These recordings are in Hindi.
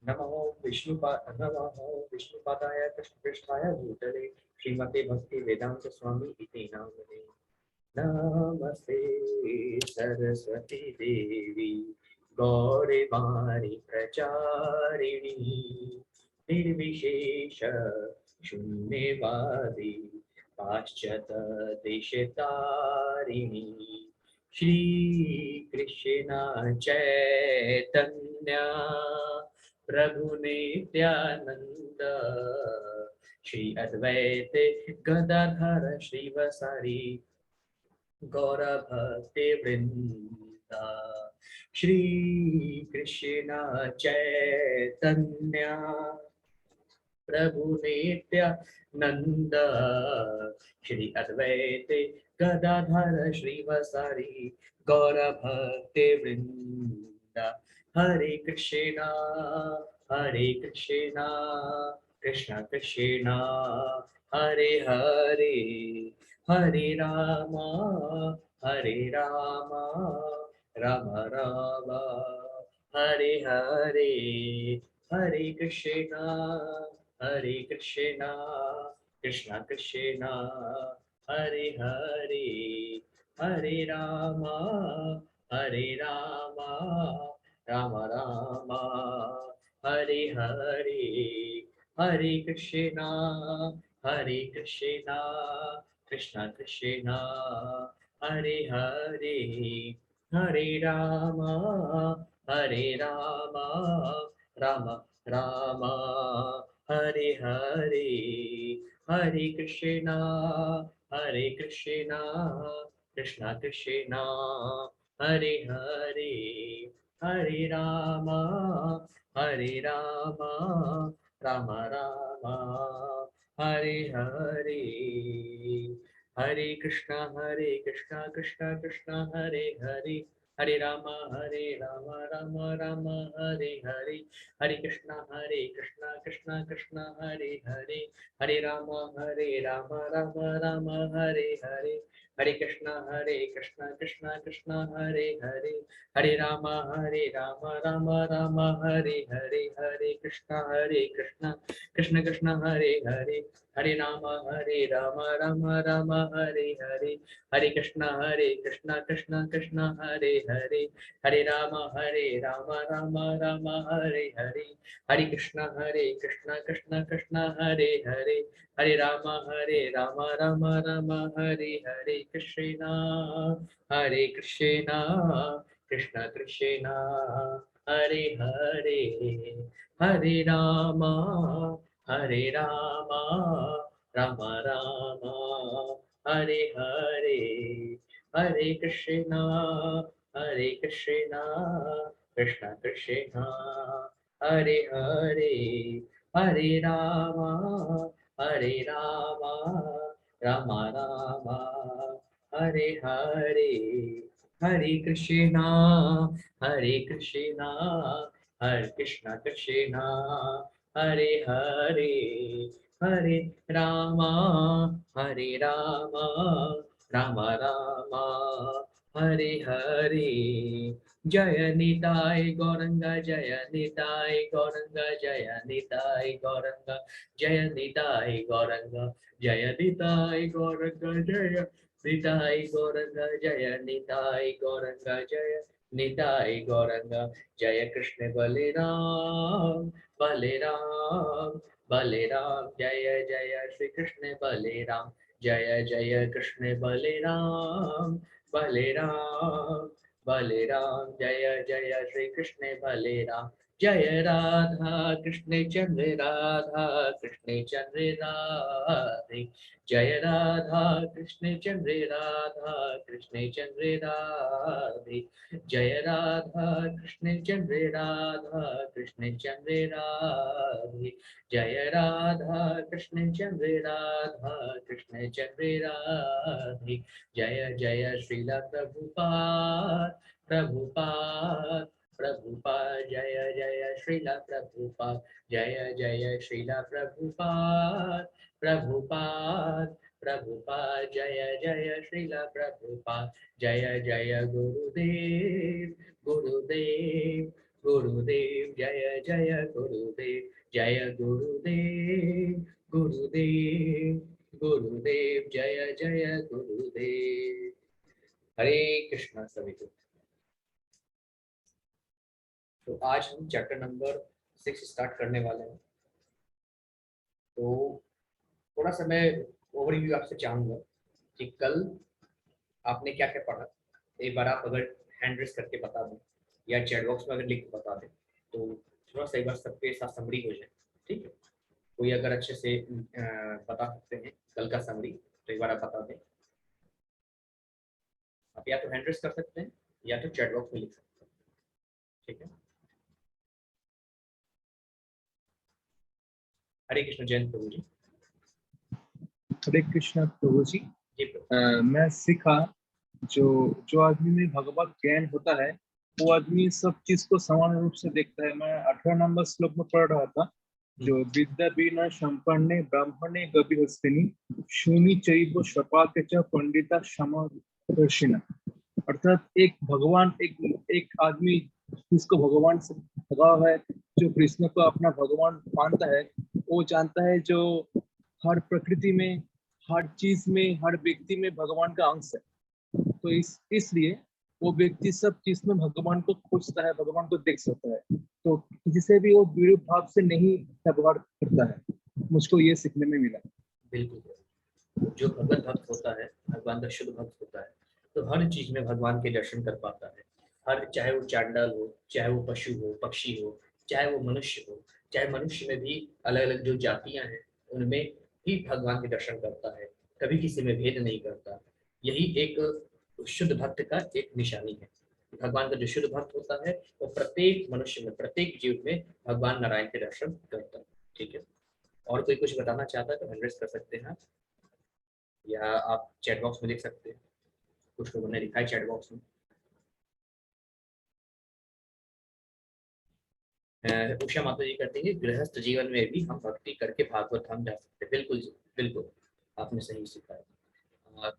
नमो विष्णुपादाय कृष्णपृष्ठाय भूतले श्रीमते भक्ति वेदांत स्वामी इति नामने। नमस्ते सरस्वती देवी गौरवाणी प्रचारिणी निर्विशेष शून्यवादी पाश्चात देशतारिणी श्री कृष्ण चैतन्य प्रभु नित्यानंद श्री अद्वैत गदाधर श्रीवासादि गौर भक्ति वृंदा श्री कृष्ण चैतन्य प्रभु नित्यानंद श्री अद्वैत गदाधर श्रीवासादि गौर भक्ति वृंदा। हरे कृष्णा कृष्ण कृष्णा हरे हरे हरे राम राम राम हरे हरे हरे कृष्णा कृष्ण कृष्णा हरे हरे हरे राम राम राम हरे हरे हरे कृष्णा कृष्ण कृष्णा हरे हरे हरे राम राम राम हरे हरे हरे कृष्णा कृष्ण कृष्णा हरे हरे हरे राम राम राम हरे हरे हरे कृष्णा कृष्णा कृष्णा हरे हरे हरे राम राम राम हरे हरे हरे कृष्णा कृष्णा कृष्णा हरे हरे हरे राम राम राम हरे हरे हरे कृष्णा कृष्णा कृष्णा हरे हरे हरे राम राम राम हरे हरे हरे कृष्णा कृष्ण कृष्ण हरे हरे हरे राम राम राम हरे हरे हरे कृष्णा कृष्ण कृष्ण हरे हरे हरे राम राम राम हरे हरे हरे कृष्णा कृष्ण कृष्ण हरे हरे हरे राम राम राम हरे हरे कृष्णा कृष्ण कृष्ण हरे हरे हरे राम राम राम हरे हरे हरे कृष्णा कृष्ण कृष्ण हरे हरे हरे राम राम राम हरे हरे हरे कृष्णा हरे कृष्ण कृष्ण हरे हरे हरे राम राम राम राम हरे हरे जय निताय गौरंग जय निताय गौरंग जय निताय गौरंग जय निताय गौरंग जय निताय गौरंग जय निताय गौरंग जय निताय गौरंग जय निताय गौरंग जय कृष्ण बलिराम जय जय श्री कृष्ण बलिराम जय जय कृष्ण बलिराम बलिराम जय जय श्री कृष्ण बलिराम जय राधा कृष्ण चंद्र राधे जय राधा कृष्ण चंद्र राधे जय राधा कृष्ण चंद्र राधे जय राधा कृष्ण चंद्र राधे जय जय श्रीला प्रभुपाद प्रभुपाद जय जय श्रीला प्रभुपाद जय जय श्रीला प्रभुपाद प्रभुपाद जय जय श्रीला प्रभुपाद जय जय गुरुदेव गुरुदेव गुरुदेव जय जय गुरुदेव जय गुरुदेव गुरुदेव गुरुदेव जय जय गुरुदेव। हरे कृष्णा सभी को। तो आज हम चैप्टर नंबर 6 स्टार्ट करने वाले हैं। तो थोड़ा सा मैं ओवरव्यू आपसे चाहूंगा कि कल आपने क्या क्या पढ़ा। एक बार आप अगर हैंड रेस करके बता दें या चैट बॉक्स में अगर लिख के बता दें तो थोड़ा सा एक बार सबके साथ समरी हो जाए। ठीक है, कोई अगर अच्छे से बता सकते हैं कल का समरी तो एक बार आप बता दें। आप या तो हैंड रेस कर सकते हैं या तो चैट बॉक्स में लिख सकते हैं। ठीक है, हरे कृष्ण जयंत प्रभु जी। हरे कृष्ण प्रभु जी। जी प्रभु। मैं सीखा जो जो आदमी में भगवत ज्ञान होता है वो आदमी सब चीज को समान रूप से देखता है। मैं 18 नंबर श्लोक में पढ़ रहा था जो विद्या बीना संपन्ने ब्राह्मणे गभिहस्तिनि शूनि चैव शपाके च पंडिता समदर्शिना। अर्थात एक भगवान एक आदमी जिसको भगवान से लगाव है, जो कृष्ण को अपना भगवान मानता है, वो जानता है जो हर प्रकृति में, हर चीज में, हर व्यक्ति में भगवान का अंश है। तो इसलिए वो व्यक्ति सब चीज में भगवान को खोजता है, भगवान को देख सकता है। तो किसी भी वो विरुद्ध भाव से नहीं व्यवहार करता है। मुझको ये सीखने में मिला। बिल्कुल, जो भगवत भक्त होता है, भगवान का शुद्ध भक्त होता है, तो हर चीज में भगवान के दर्शन कर पाता है। हर, चाहे वो चांडाल हो, चाहे वो पशु हो, पक्षी हो, चाहे वो मनुष्य हो, चाहे मनुष्य में भी अलग अलग जो जातियां हैं उनमें भी भगवान के दर्शन करता है, कभी किसी में भेद नहीं करता। यही एक शुद्ध भक्त का एक निशानी है। भगवान का जो शुद्ध भक्त होता है वो प्रत्येक मनुष्य में, प्रत्येक जीव में भगवान नारायण के दर्शन करता है। ठीक है, और कोई कुछ बताना चाहता है तो हंड्रेड कर सकते हैं या आप चैट बॉक्स में लिख सकते हैं। कुछ लोगों ने लिखा है चैट बॉक्स में। उषा माता जी कहती है गृहस्थ जीवन में भी हम भक्ति करके भागवत धाम जा सकते हैं। बिल्कुल जी, बिल्कुल आपने सही सिखाया।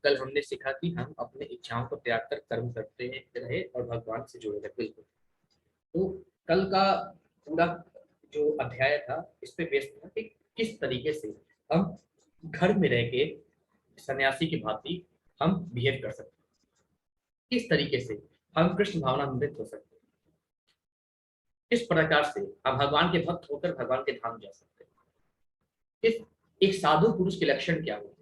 कल हमने सीखा कि हम अपने इच्छाओं को त्याग कर कर्म करते रहे और भगवान से जुड़े रहे। बिल्कुल। तो कल का पूरा जो अध्याय था इस पे बेस्ड था कि किस तरीके से हम घर में रह के सन्यासी की भांति हम बिहेव कर सकते हैं, किस तरीके से हम कृष्ण भावनामृत हो सकते हैं, किस प्रकार से हम भगवान के भक्त होकर भगवान के धाम जा सकते हैं। किस एक साधु पुरुष के लक्षण क्या होते हैं,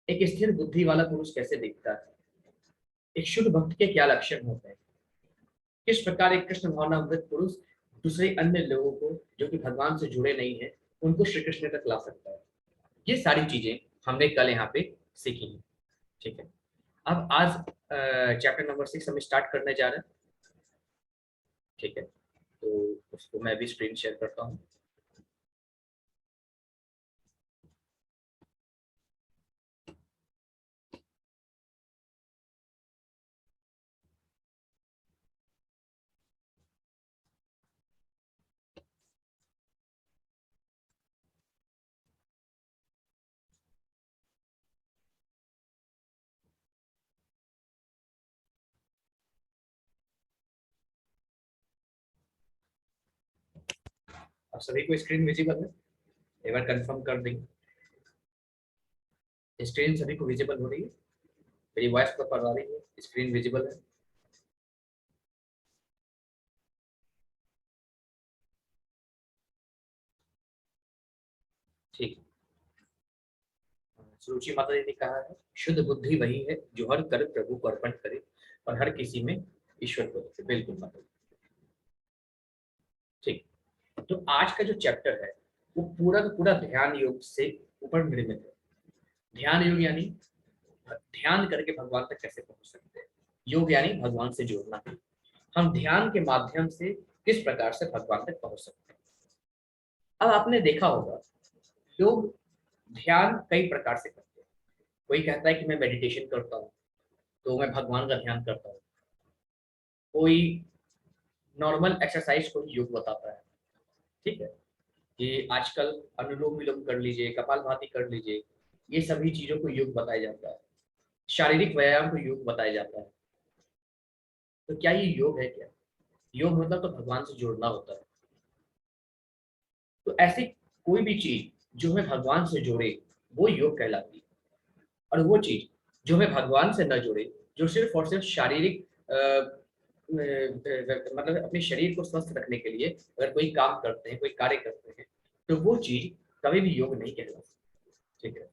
एक स्थिर बुद्धि वाला पुरुष कैसे दिखता है, एक शुद्ध भक्त के क्या लक्षण होते हैं, किस प्रकार एक कृष्ण भावनामृत पुरुष दूसरे अन्य लोगों को जो कि भगवान से जुड़े नहीं है उनको श्री कृष्ण तक ला सकता है। ये सारी चीजें हमने कल यहाँ पे सीखी हैं। ठीक है, अब आज चैप्टर नंबर 6 हम स्टार्ट करने जा रहे हैं। ठीक है, तो उसको मैं भी स्क्रीन शेयर करता हूँ। अब सभी को स्क्रीन विजिबल है? एक बार कंफर्म कर देंगे। स्क्रीन सभी को विजिबल हो रही है? मेरी वॉइस तो पढ़ रही है, स्क्रीन विजिबल है? ठीक है। सुरुचि माता जी ने कहा है शुद्ध बुद्धि वही है जो हर कर्म प्रभु को अर्पण करे और हर किसी में ईश्वर को रखे। बिल्कुल माता जी। ठीक, तो आज का जो चैप्टर है वो पूरा का पूरा ध्यान योग से ऊपर निर्मित है। ध्यान योग यानी ध्यान करके भगवान तक कैसे पहुंच सकते हैं। योग यानी भगवान से जुड़ना। हम ध्यान के माध्यम से किस प्रकार से भगवान तक पहुंच सकते हैं। अब आपने देखा होगा लोग ध्यान कई प्रकार से करते हैं। कोई कहता है कि मैं मेडिटेशन करता हूँ तो मैं भगवान का ध्यान करता हूँ। कोई नॉर्मल एक्सरसाइज को योग बताता है। ठीक है, कि आजकल अनुलोम विलोम कर लीजिए, कपालभाति कर लीजिए, ये सभी चीजों को योग बताया जाता है। शारीरिक व्यायाम को योग बताया जाता है। तो क्या ये योग है क्या? योग मतलब तो भगवान से जुड़ना होता है। तो ऐसी कोई भी चीज जो हमें भगवान से जोड़े वो योग कहलाती है, और वो चीज जो हमें भगवान से न जोड़े, जो सिर्फ और सिर्फ शारीरिक मतलब अपने शरीर को स्वस्थ रखने के लिए अगर कोई काम करते हैं, कोई कार्य करते हैं, तो वो चीज कभी भी योग नहीं कहला सकती। ठीक है,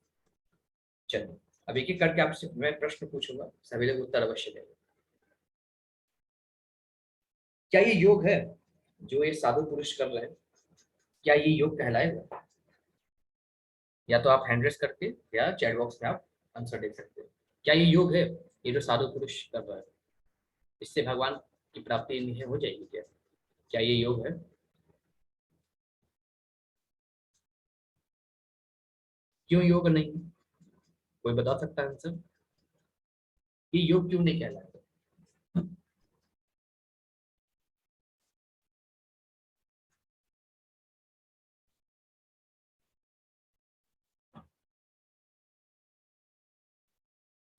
चलिए अब एक एक करके आपसे मैं प्रश्न पूछूंगा, सभी लोग उत्तर अवश्य देंगे। क्या ये योग है जो ये साधु पुरुष कर रहे हैं? क्या ये योग कहलाएगा? या तो आप हैंड रेस करके या चैट बॉक्स में आप आंसर दे सकते हैं। क्या ये योग है, ये जो साधु पुरुष कर रहा है? इससे भगवान की प्राप्ति नहीं हो जाएगी क्या? क्या ये योग है? क्यों योग नहीं? कोई बता सकता है आंसर? ये योग क्यों नहीं कहलाता?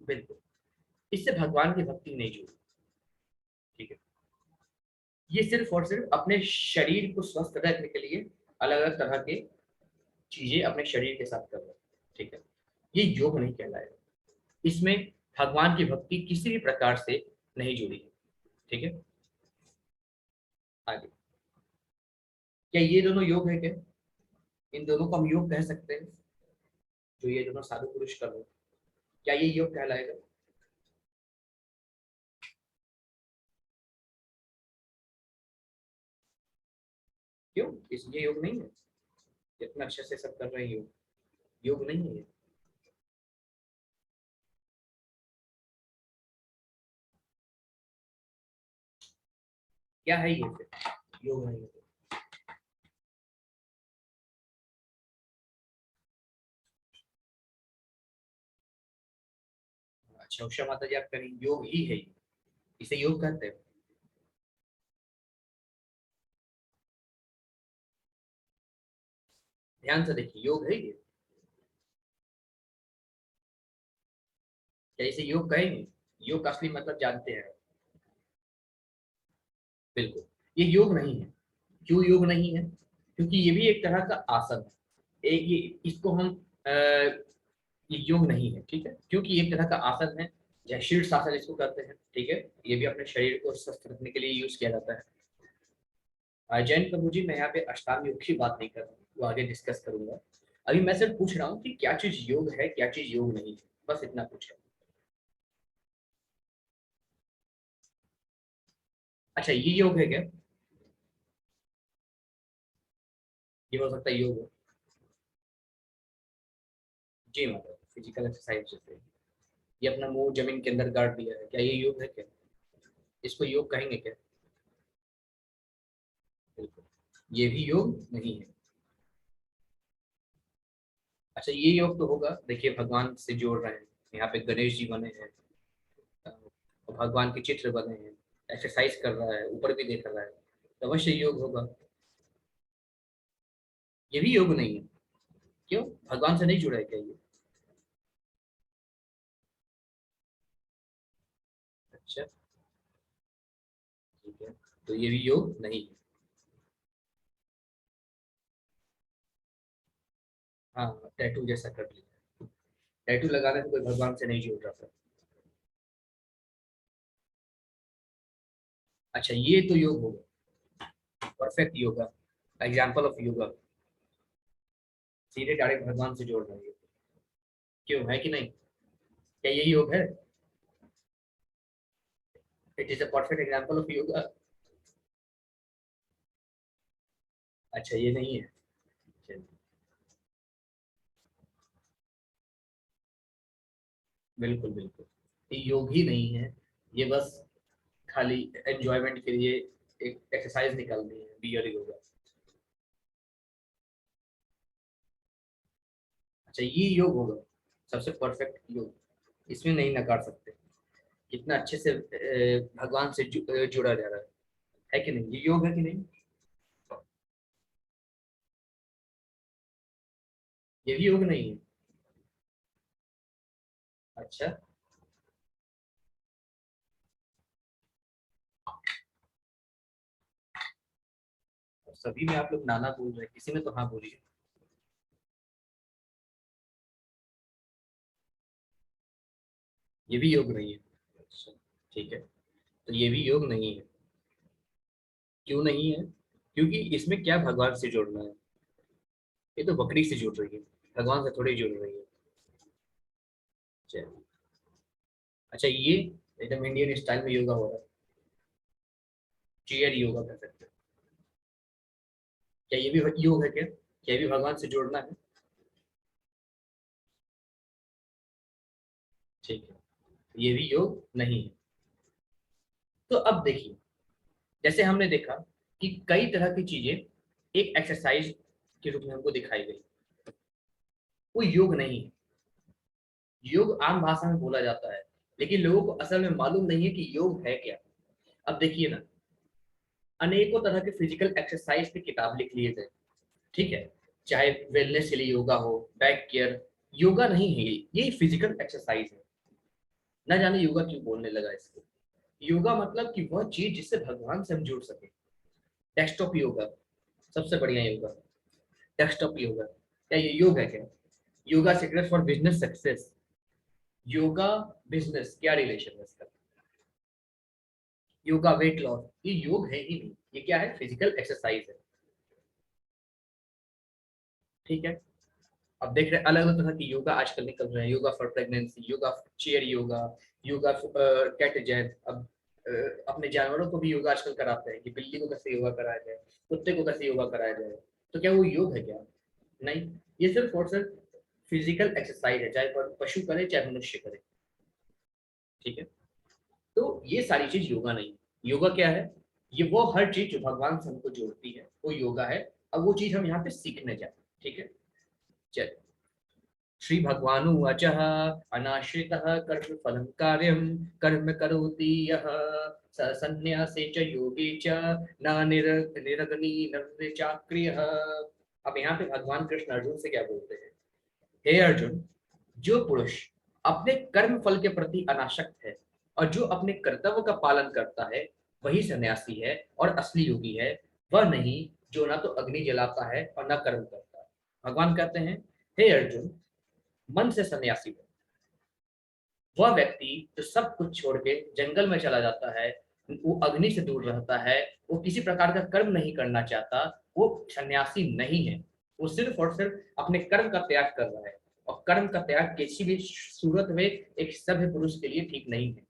बिल्कुल, इससे भगवान की भक्ति नहीं जुड़ी। ठीक है, ये सिर्फ और सिर्फ अपने शरीर को स्वस्थ रखने के लिए अलग अलग तरह के चीजें अपने शरीर के साथ कर रहे हैं। ठीक है, ये योग नहीं कहलाएगा। इसमें भगवान की भक्ति किसी भी प्रकार से नहीं जुड़ी है। ठीक है, आगे। क्या ये दोनों योग है क्या? इन दोनों को हम योग कह सकते हैं, जो ये दोनों साधु पुरुष कर रहे हैं? क्या ये योग कहलाएगा? क्यों, इस ये योग नहीं है? इतना अच्छे से सब कर रहे हैं, योग योग नहीं है ये? क्या है ये फिर, योग नहीं है तो? अच्छा उषा माता जी, आप करें योग ही है ये, इसे योग कहते हैं? ध्यान से देखिए, योग है ये? क्या इसे योग कहेंगे? योग का असली मतलब जानते हैं? बिल्कुल, ये योग नहीं है। क्यों योग नहीं है? क्योंकि ये भी एक तरह का आसन है। एक ये इसको हम ये योग नहीं है। ठीक है, क्योंकि ये एक तरह का आसन है, जैसे शीर्ष आसन इसको करते हैं। ठीक है, ये भी अपने शरीर को स्वस्थ रखने के लिए यूज किया जाता है। जैन प्रभु जी, मैं यहाँ पे अष्टांग योग की बात नहीं कर रहा हूँ, वो आगे डिस्कस करूंगा। अभी मैं सिर्फ पूछ रहा हूँ कि क्या चीज योग है, क्या चीज योग नहीं है, बस इतना पूछ रहा हूँ। अच्छा, ये योग है क्या? ये हो सकता है योग हो। जी मतलब फिजिकल एक्सरसाइज जैसे ये अपना मुंह जमीन के अंदर गाड़ दिया है, क्या ये योग है क्या? इसको योग कहेंगे क्या? बिल्कुल, ये भी योग नहीं है। अच्छा, ये योग तो होगा, देखिए भगवान से जोड़ रहे हैं, यहाँ पे गणेश जी बने हैं, और भगवान के चित्र बने हैं, एक्सरसाइज कर रहा है, ऊपर भी देख रहा है, तो अवश्य योग होगा। ये भी योग नहीं है। क्यों, भगवान से नहीं जुड़ा है क्या ये? अच्छा, ठीक है, तो ये भी योग नहीं है। हाँ, टैटू जैसा कर लिया। टैटू लगाने से कोई भगवान से नहीं जुड़ रहा था। अच्छा, ये तो योग होगा, perfect yoga, example of yoga, सीधे डायरेक्ट भगवान से जोड़ रहा है। क्यों, है कि नहीं? क्या ये योग है? It is a perfect example of yoga. अच्छा, ये नहीं है। चलिए, बिल्कुल बिल्कुल, ये योग ही नहीं है, ये बस खाली एंजॉयमेंट के लिए एक एक्सरसाइज निकाल दी है, बियर योगा। अच्छा, ये योग होगा, सबसे परफेक्ट योग, इसमें नहीं नकार सकते। कितना अच्छे से भगवान से जुड़ा जा रहा है कि नहीं? ये योग है कि नहीं? ये भी योग नहीं है। अच्छा, सभी में आप लोग नाना बोल रहे हैं, किसी में तो हाँ बोलिए। ये भी योग नहीं है। अच्छा, ठीक है, तो ये भी योग नहीं है। क्यों नहीं है? क्योंकि इसमें क्या भगवान से जोड़ना है? ये तो बकरी से जुड़ रही है, भगवान से थोड़ी जुड़ रही है। चलिए। अच्छा, ये एकदम इंडियन स्टाइल में योगा हो रहा है, चेयर योगा कर सकते हैं। क्या ये भी योग है क्या? क्या ये भी भगवान से जोड़ना है? ठीक है, ये भी योग नहीं है। तो अब देखिए, जैसे हमने देखा कि कई तरह की चीजें एक एक्सरसाइज के रूप में हमको दिखाई गई, वो योग नहीं है। योग आम भाषा में बोला जाता है, लेकिन लोगों को असल में मालूम नहीं है कि योग है क्या। अब देखिए ना, अनेकों तरह के फिजिकल एक्सरसाइज की किताब लिख लिए गए, ठीक है, चाहे वेलनेस के लिए योगा हो, बैक केयर, योगा नहीं है ये फिजिकल एक्सरसाइज है। ना जाने योगा क्यों बोलने लगा इसको। योगा मतलब कि वह चीज जिससे भगवान से हम जुड़ सके। डेस्कटॉप योगा सबसे बढ़िया योगा। डेस्कटॉप योगा क्या ये योग है क्या? Yoga secret for business success, yoga business क्या रिलेशन है इसका? योगा वेट लॉस, ये योग है ही नहीं, ये क्या है? फिजिकल एक्सरसाइज है। ठीक है, अब देख रहे हैं अलग अलग तरह की योगा आजकल निकल रहे हैं, yoga for pregnancy, yoga chair yoga, yoga cat जैन। अब अपने जानवरों को भी योगा आजकल कराते हैं कि बिल्ली को कैसे योगा कराया जाए, कुत्ते को कैसे योगा कराया जाए। तो क्या वो योग है क्या? नहीं, ये सिर्फ और सिर्फ फिजिकल एक्सरसाइज है, चाहे पशु करे चाहे मनुष्य करे। ठीक है, तो ये सारी चीज योगा नहीं है। योगा क्या है? ये वो हर चीज जो भगवान से हमको जोड़ती है वो योगा है। अब वो चीज हम यहाँ पे सीखने जाते हैं। ठीक है, चल। श्री भगवानुवाच अनाश्रितः कर्मफलं कार्यं कर्म करोति यः स संन्यासे च योगे च न निरग्नि निर्चाक्रियः। अब यहाँ पे भगवान कृष्ण अर्जुन से क्या बोलते हैं? हे अर्जुन, जो पुरुष अपने कर्म फल के प्रति अनासक्त है और जो अपने कर्तव्य का पालन करता है वही सन्यासी है और असली योगी है। वह नहीं जो ना तो अग्नि जलाता है और ना कर्म करता है। भगवान कहते हैं, हे अर्जुन, मन से सन्यासी हो वह व्यक्ति जो सब कुछ छोड़ के जंगल में चला जाता है, वो अग्नि से दूर रहता है, वो किसी प्रकार का कर्म नहीं करना चाहता, वो सन्यासी नहीं है। वो सिर्फ और सिर्फ अपने कर्म का त्याग कर रहा है, और कर्म का त्याग किसी भी सूरत में एक सभ्य पुरुष के लिए ठीक नहीं है।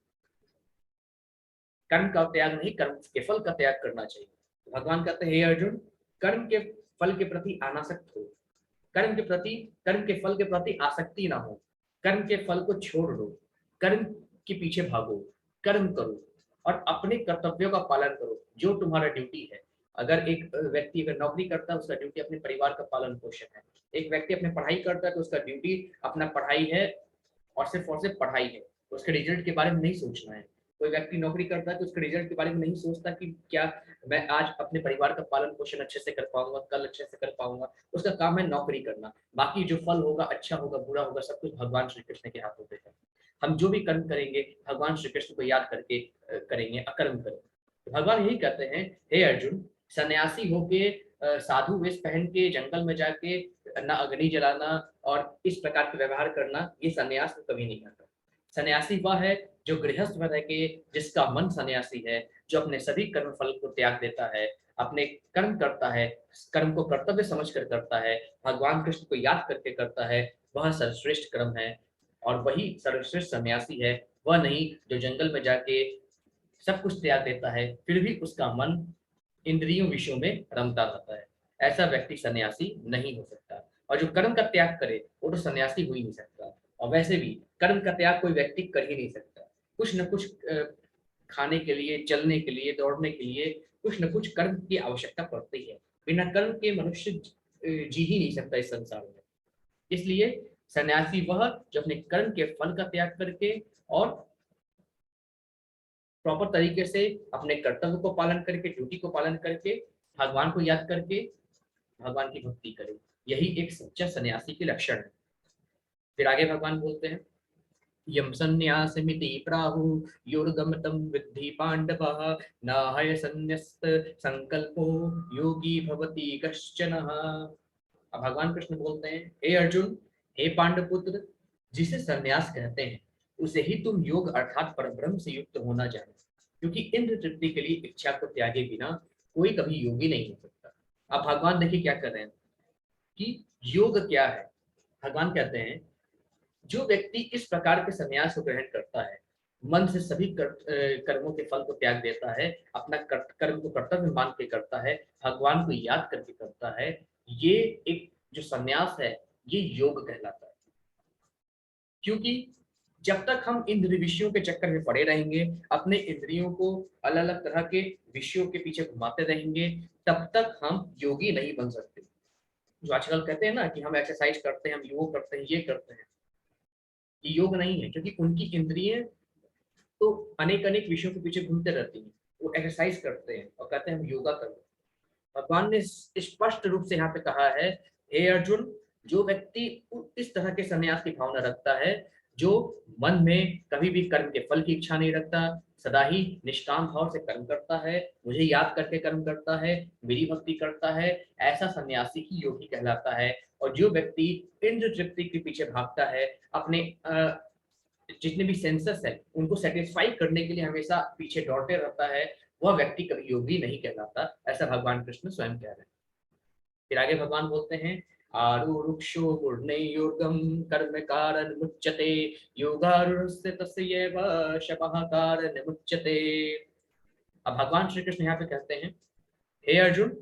कर्म का त्याग नहीं, कर्म के फल का त्याग करना चाहिए। तो भगवान कहते हैं, हे अर्जुन, कर्म के फल के प्रति अनासक्त हो, कर्म के प्रति, कर्म के फल के प्रति आसक्ति ना हो, कर्म के फल को छोड़ दो, कर्म के पीछे भागो, कर्म करो और अपने कर्तव्यों का पालन करो जो तुम्हारा ड्यूटी है। अगर एक व्यक्ति अगर नौकरी करता है, उसका ड्यूटी अपने परिवार का पालन पोषण है। एक व्यक्ति अपने पढ़ाई करता है तो उसका ड्यूटी अपना पढ़ाई है और सिर्फ पढ़ाई है, तो उसके रिजल्ट के बारे में नहीं सोचना है। कोई व्यक्ति नौकरी करता है तो उसके रिजल्ट के बारे में नहीं सोचता कि क्या मैं आज अपने परिवार का पालन पोषण अच्छे से कर पाऊंगा, कल अच्छे से कर पाऊंगा। उसका काम है नौकरी करना, बाकी जो फल होगा, अच्छा होगा बुरा होगा, सब कुछ भगवान श्री कृष्ण के हाथों में है। हम जो भी कर्म करेंगे भगवान श्री कृष्ण को याद करके करेंगे, अकर्म करेंगे। तो भगवान यही कहते हैं, हे अर्जुन, सन्यासी होके साधु वेश पहन के जंगल में जाके ना अग्नि जलाना और इस प्रकार के व्यवहार करना, ये सन्यास कभी नहीं करता। सन्यासी वह है जो गृहस्थ में रह के, जिसका मन सन्यासी है, जो अपने सभी कर्म फल को त्याग देता है, अपने कर्म करता है, कर्म को कर्तव्य समझ कर करता है, भगवान कृष्ण को याद करके करता है, वह सर्वश्रेष्ठ कर्म है। और वही सर्वश्रेष्ठ सन्यासी है, वह नहीं जो जंगल में जाके सब कुछ त्याग देता है फिर भी उसका मन इंद्रियों विषयों में रमता रहता है। ऐसा व्यक्ति सन्यासी नहीं हो सकता। और जो कर्म का त्याग करे वो तो सन्यासी हो ही नहीं सकता। और वैसे भी कर्म का त्याग कोई व्यक्ति कर ही नहीं सकता। कुछ न कुछ खाने के लिए, चलने के लिए, दौड़ने के लिए कुछ न कुछ कर्म की आवश्यकता पड़ती है। बिना कर्म के मनुष्य जी ही नहीं सकता इस संसार में। इसलिए सन्यासी वह जो अपने कर्म के फल का त्याग करके और प्रॉपर तरीके से अपने कर्तव्य को पालन करके, ड्यूटी को पालन करके, भगवान को याद करके भगवान की भक्ति करे। यही एक सच्चा सन्यासी के लक्षण है। फिर आगे भगवान बोलते हैं, यम संन्यासमिति प्राहु योर्गमतं विद्धि पांडवः नाहय संन्यस्त संकल्पो योगी भवति कश्चन। अब भगवान कृष्ण बोलते हैं, हे अर्जुन, हे पांडुपुत्र, जिसे संन्यास कहते हैं उसे ही तुम योग अर्थात परब्रह्म से युक्त होना जानो, क्योंकि इंद्र तृप्ति के लिए इच्छा को त्यागे बिना कोई कभी योगी नहीं हो सकता। अब भगवान देखिए क्या कर रहे हैं कि योग क्या है। भगवान कहते हैं जो व्यक्ति इस प्रकार के संन्यास को ग्रहण करता है, मन से सभी कर्मों के फल को त्याग देता है, अपना कर्म को कर्तव्य मान के करता है, भगवान को याद करके करता है, ये एक जो संन्यास है ये योग कहलाता है। क्योंकि जब तक हम इन विषयों के चक्कर में पड़े रहेंगे, अपने इंद्रियों को अलग अलग तरह के विषयों के पीछे घुमाते रहेंगे, तब तक हम योगी नहीं बन सकते। जो आजकल कहते हैं ना कि हम एक्सरसाइज करते हैं, हम योग करते हैं, ये करते हैं, ये योग नहीं है, क्योंकि उनकी इंद्रियां तो अनेक अनेक विषयों के पीछे घूमते रहती हैं। वो एक्सरसाइज करते हैं और कहते हैं हम योगा कर रहे हैं। भगवान ने स्पष्ट रूप से यहाँ पे कहा है, हे अर्जुन, जो व्यक्ति इस तरह के संन्यास की भावना रखता है, जो मन में कभी भी कर्म के फल की इच्छा नहीं रखता, सदा ही निष्काम भाव से कर्म करता है, मुझे याद करके कर्म करता है, मेरी भक्ति करता है, ऐसा सन्यासी ही योगी कहलाता है। और जो व्यक्ति इंद्र तृप्ति के पीछे भागता है, अपने जितने भी सेंसस है उनको सेटिस्फाई करने के लिए हमेशा पीछे दौड़ते रहता है, वह व्यक्ति कभी योगी नहीं कहलाता, ऐसा भगवान कृष्ण स्वयं कह रहे हैं। फिर आगे भगवान बोलते हैं, आरुरुक्षो मूर्धन्योर्गम कर्म कारण मुच्यते योगारूढ़स्य तस्यैव शपः कारण मुच्यते। अब भगवान श्री कृष्ण यहाँ पे कहते हैं, हे अर्जुन,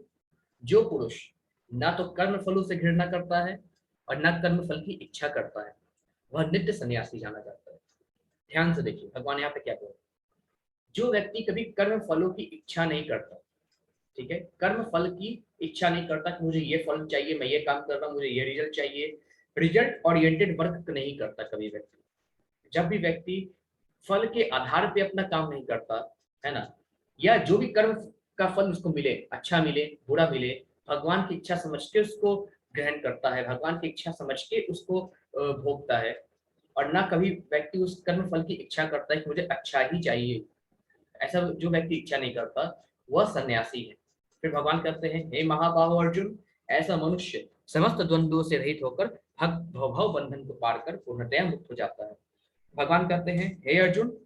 जो पुरुष ना तो कर्म फलों से घृणा करता है और न कर्म फल की इच्छा करता है, वह नित्य सन्यासी जाना जाता है। ध्यान से देखिए भगवान यहाँ पे क्या बोल रहे हैं। जो व्यक्ति कभी कर्म फलों की इच्छा नहीं करता, ठीक है, कर्म फल की इच्छा नहीं करता कि मुझे ये फल चाहिए, मैं ये काम कर रहा हूँ, मुझे ये रिजल्ट चाहिए, रिजल्ट ओरिएंटेड वर्क नहीं करता कभी व्यक्ति, जब भी व्यक्ति फल के आधार पे अपना काम नहीं करता है ना, या जो भी कर्म का फल उसको मिले, अच्छा मिले बुरा मिले, भगवान की इच्छा समझ के उसको ग्रहण करता है, भगवान की इच्छा समझ के उसको भोगता है, और ना कभी व्यक्ति उस कर्म फल की इच्छा करता है कि मुझे अच्छा ही चाहिए, ऐसा जो व्यक्ति इच्छा नहीं करता वह सन्यासी है। फिर भगवान कहते हैं, हे महाबाहो अर्जुन, ऐसा मनुष्य समस्त द्वंद्वों से रहित होकर भव बंधन को पार कर पूर्णतया मुक्त हो जाता है। भगवान कहते हैं, हे अर्जुन,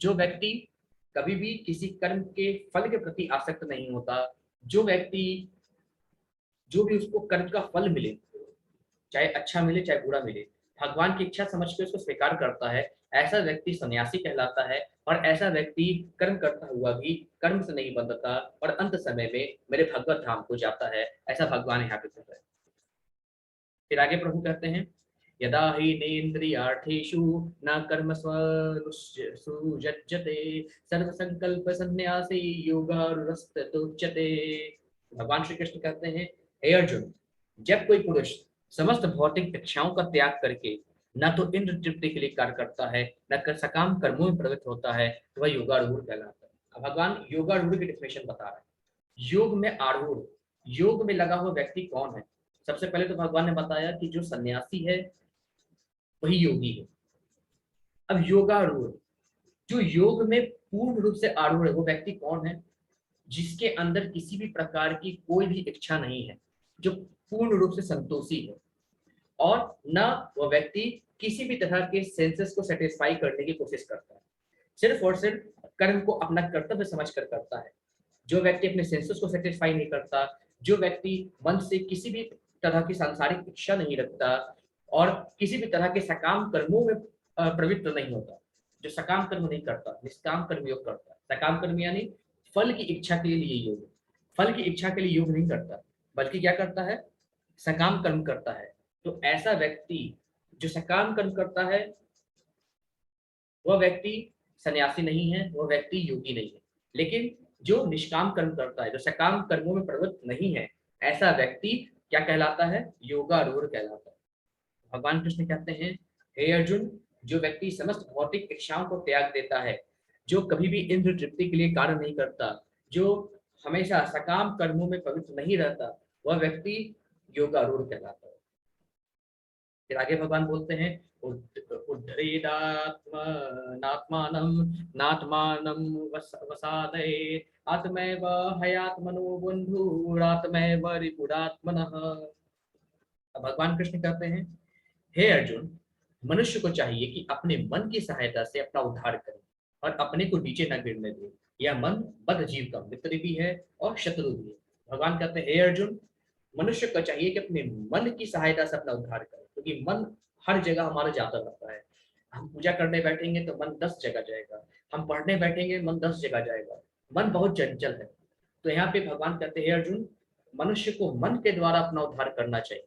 जो व्यक्ति कभी भी किसी कर्म के फल के प्रति आसक्त नहीं होता, जो व्यक्ति जो भी उसको कर्म का फल मिले, चाहे अच्छा मिले चाहे बुरा मिले, भगवान की इच्छा समझ के उसको स्वीकार करता है, ऐसा व्यक्ति सन्यासी कहलाता है। और ऐसा व्यक्ति कर्म करता हुआ भी कर्म से नहीं बंधता और अंत समय में मेरे भगवत धाम को जाता है, ऐसा भगवान यहाँ पे कहता है। फिर आगे प्रभु कहते हैं, यदा हि नेन्द्रियार्थेषु न कर्म सुजज्यते सर्व संकल्प संन्यासी योगारूढ़स्तुच्यते। भगवान श्री कृष्ण कहते हैं, हे अर्जुन, जब कोई पुरुष समस्त भौतिक इच्छाओं का त्याग करके न तो इंद्र तृप्ति के लिए कार्य करता है, न सकाम कर्मों में प्रवृत्त होता है, तो वह योगारूढ़ कहलाता है। अब भगवान योगारूढ़ की डेफिनेशन बता रहे हैं। योग में आरूढ़, योग में लगा हुआ व्यक्ति कौन है? सबसे पहले तो भगवान ने बताया कि जो सन्यासी है वही योगी है। अब योगारूढ़, जो योग में पूर्ण रूप से आरूढ़ है, वो व्यक्ति कौन है? जिसके अंदर किसी भी प्रकार की कोई भी इच्छा नहीं है, जो पूर्ण रूप से संतोषी है, और न वह व्यक्ति किसी भी तरह के सेंसेस को सेटिस्फाई करने की कोशिश करता है, सिर्फ और सिर्फ कर्म को अपना कर्तव्य समझ कर करता है। जो व्यक्ति अपने सेंसेस को सेटिस्फाई नहीं करता, जो व्यक्ति मन से किसी भी तरह की सांसारिक इच्छा नहीं रखता और किसी भी तरह के सकाम कर्मों में प्रवृत्त नहीं होता, जो सकाम कर्म नहीं करता, निष्काम कर्म योग करता है। सकाम कर्म यानी फल की इच्छा के लिए योग, फल की इच्छा के लिए योग नहीं करता, बल्कि क्या करता है, सकाम कर्म करता है। तो ऐसा व्यक्ति जो सकाम कर्म करता है, वह व्यक्ति सन्यासी नहीं है, वह व्यक्ति योगी नहीं है। लेकिन जो निष्काम कर्म करता है, जो सकाम कर्मों में प्रवृत्त नहीं है, ऐसा व्यक्ति क्या कहलाता है? योगारूढ़ कहलाता है। भगवान कृष्ण कहते हैं, हे अर्जुन, जो व्यक्ति समस्त भौतिक इच्छाओं को त्याग देता है, जो कभी भी इंद्र तृप्ति के लिए कार्य नहीं करता, जो हमेशा सकाम कर्मों में प्रवृत्त नहीं रहता, वह व्यक्ति योगारूढ़ कहलाता है। फिर आगे भगवान बोलते हैं उद्धरेदात्मनात्मानं नात्मानं वसादये आत्मैव हयात्मनो बन्धुरात्मैव रिपुरात्मनः। अब भगवान कृष्ण कहते हैं, हे अर्जुन, मनुष्य को चाहिए कि अपने मन की सहायता से अपना उद्धार करे और अपने को नीचे न गिरने दे। यह मन बद्ध जीव का मित्र भी है और शत्रु भी है। भगवान कहते हैं, हे अर्जुन, मनुष्य को चाहिए कि अपने मन की सहायता से अपना उद्धार करे, क्योंकि मन हर जगह हमारा जाता रहता है। हम पूजा करने बैठेंगे तो मन 10 जगह जाएगा, हम पढ़ने बैठेंगे मन 10 जगह जाएगा, मन बहुत चंचल है। तो यहाँ पे भगवान कहते हैं, हे अर्जुन, मनुष्य को मन के द्वारा अपना उद्धार करना चाहिए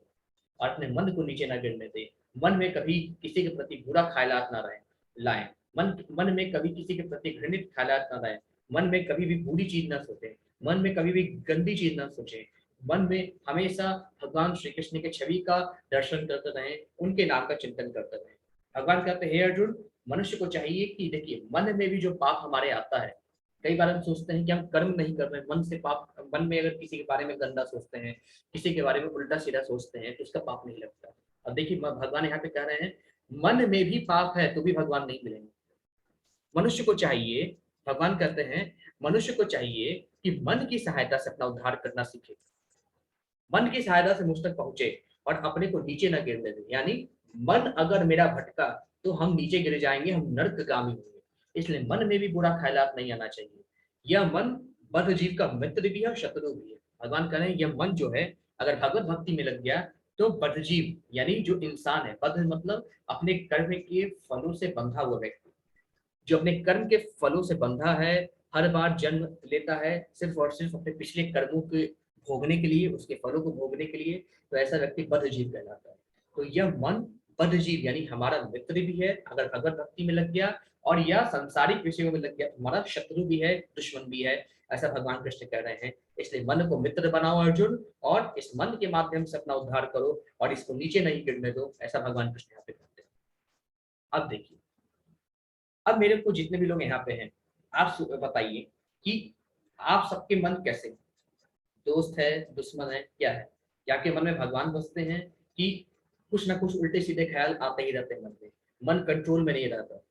और अपने मन को नीचे न गिरने दे। मन में कभी किसी के प्रति बुरा ख्यालात ना रहे लाएं, मन में कभी किसी के प्रति घृणित ख्यालात ना रहे, मन में कभी भी बुरी चीज ना सोचे, मन में कभी भी गंदी चीज ना सोचे, मन में हमेशा भगवान श्री कृष्ण के छवि का दर्शन करते रहे, उनके नाम का चिंतन करते रहे। भगवान कहते हैं, हे अर्जुन, मनुष्य को चाहिए कि देखिए, मन में भी जो पाप हमारे आता है, कई बार हम सोचते हैं कि हम कर्म नहीं कर रहे हैं, मन से पाप, मन में अगर किसी के बारे में गंदा सोचते हैं, किसी के बारे में उल्टा सीधा सोचते हैं, तो उसका पाप नहीं लगता। अब देखिए भगवान यहाँ पे कह रहे हैं, मन में भी पाप है तो भी भगवान नहीं मिलेंगे। मनुष्य को चाहिए, भगवान कहते हैं, मनुष्य को चाहिए कि मन की सहायता से अपना उद्धार करना सीखे, मन की सहायता से मुझ तक पहुंचे और अपने को नीचे न गिरने दे। यानी मन अगर मेरा भटका तो हम नीचे गिर जाएंगे, हम नर्कगामी होंगे। इसलिए मन में भी बुरा ख्यालात नहीं आना चाहिए। यह मन बद्ध जीव का मित्र भी है और शत्रु भी है। भगवान कह रहे हैं, यह मन जो है अगर भगवत भक्ति में लग गया तो बद्ध जीव यानी जो इंसान है, बद्ध मतलब अपने कर्म के फलों से बंधा हुआ व्यक्ति, जो अपने कर्म के फलों से बंधा है, हर बार जन्म लेता है सिर्फ और सिर्फ अपने पिछले कर्मों के भोगने के लिए, उसके फलों को भोगने के लिए, तो ऐसा व्यक्ति बद्ध जीव कहलाता है। तो यह मन बद्ध जीव यानी हमारा मित्र भी है अगर भगवत भक्ति में लग गया, और यह सांसारिक विषयों में लग गया तो हमारा शत्रु भी है, दुश्मन भी है, ऐसा भगवान कृष्ण कह रहे हैं। इसलिए मन को मित्र बनाओ अर्जुन, और इस मन के माध्यम से अपना उद्धार करो और इसको नीचे नहीं गिरने दो, ऐसा भगवान कृष्ण यहाँ पे कहते हैं। अब देखिए, अब मेरे को जितने भी लोग यहाँ पे हैं, आप बताइए कि आप सबके मन कैसे हैं? दोस्त है, दुश्मन है, क्या है? या के मन में भगवान बसते हैं कि कुछ ना कुछ उल्टे सीधे ख्याल आते ही रहते हैं मन में, मन कंट्रोल में नहीं रहता?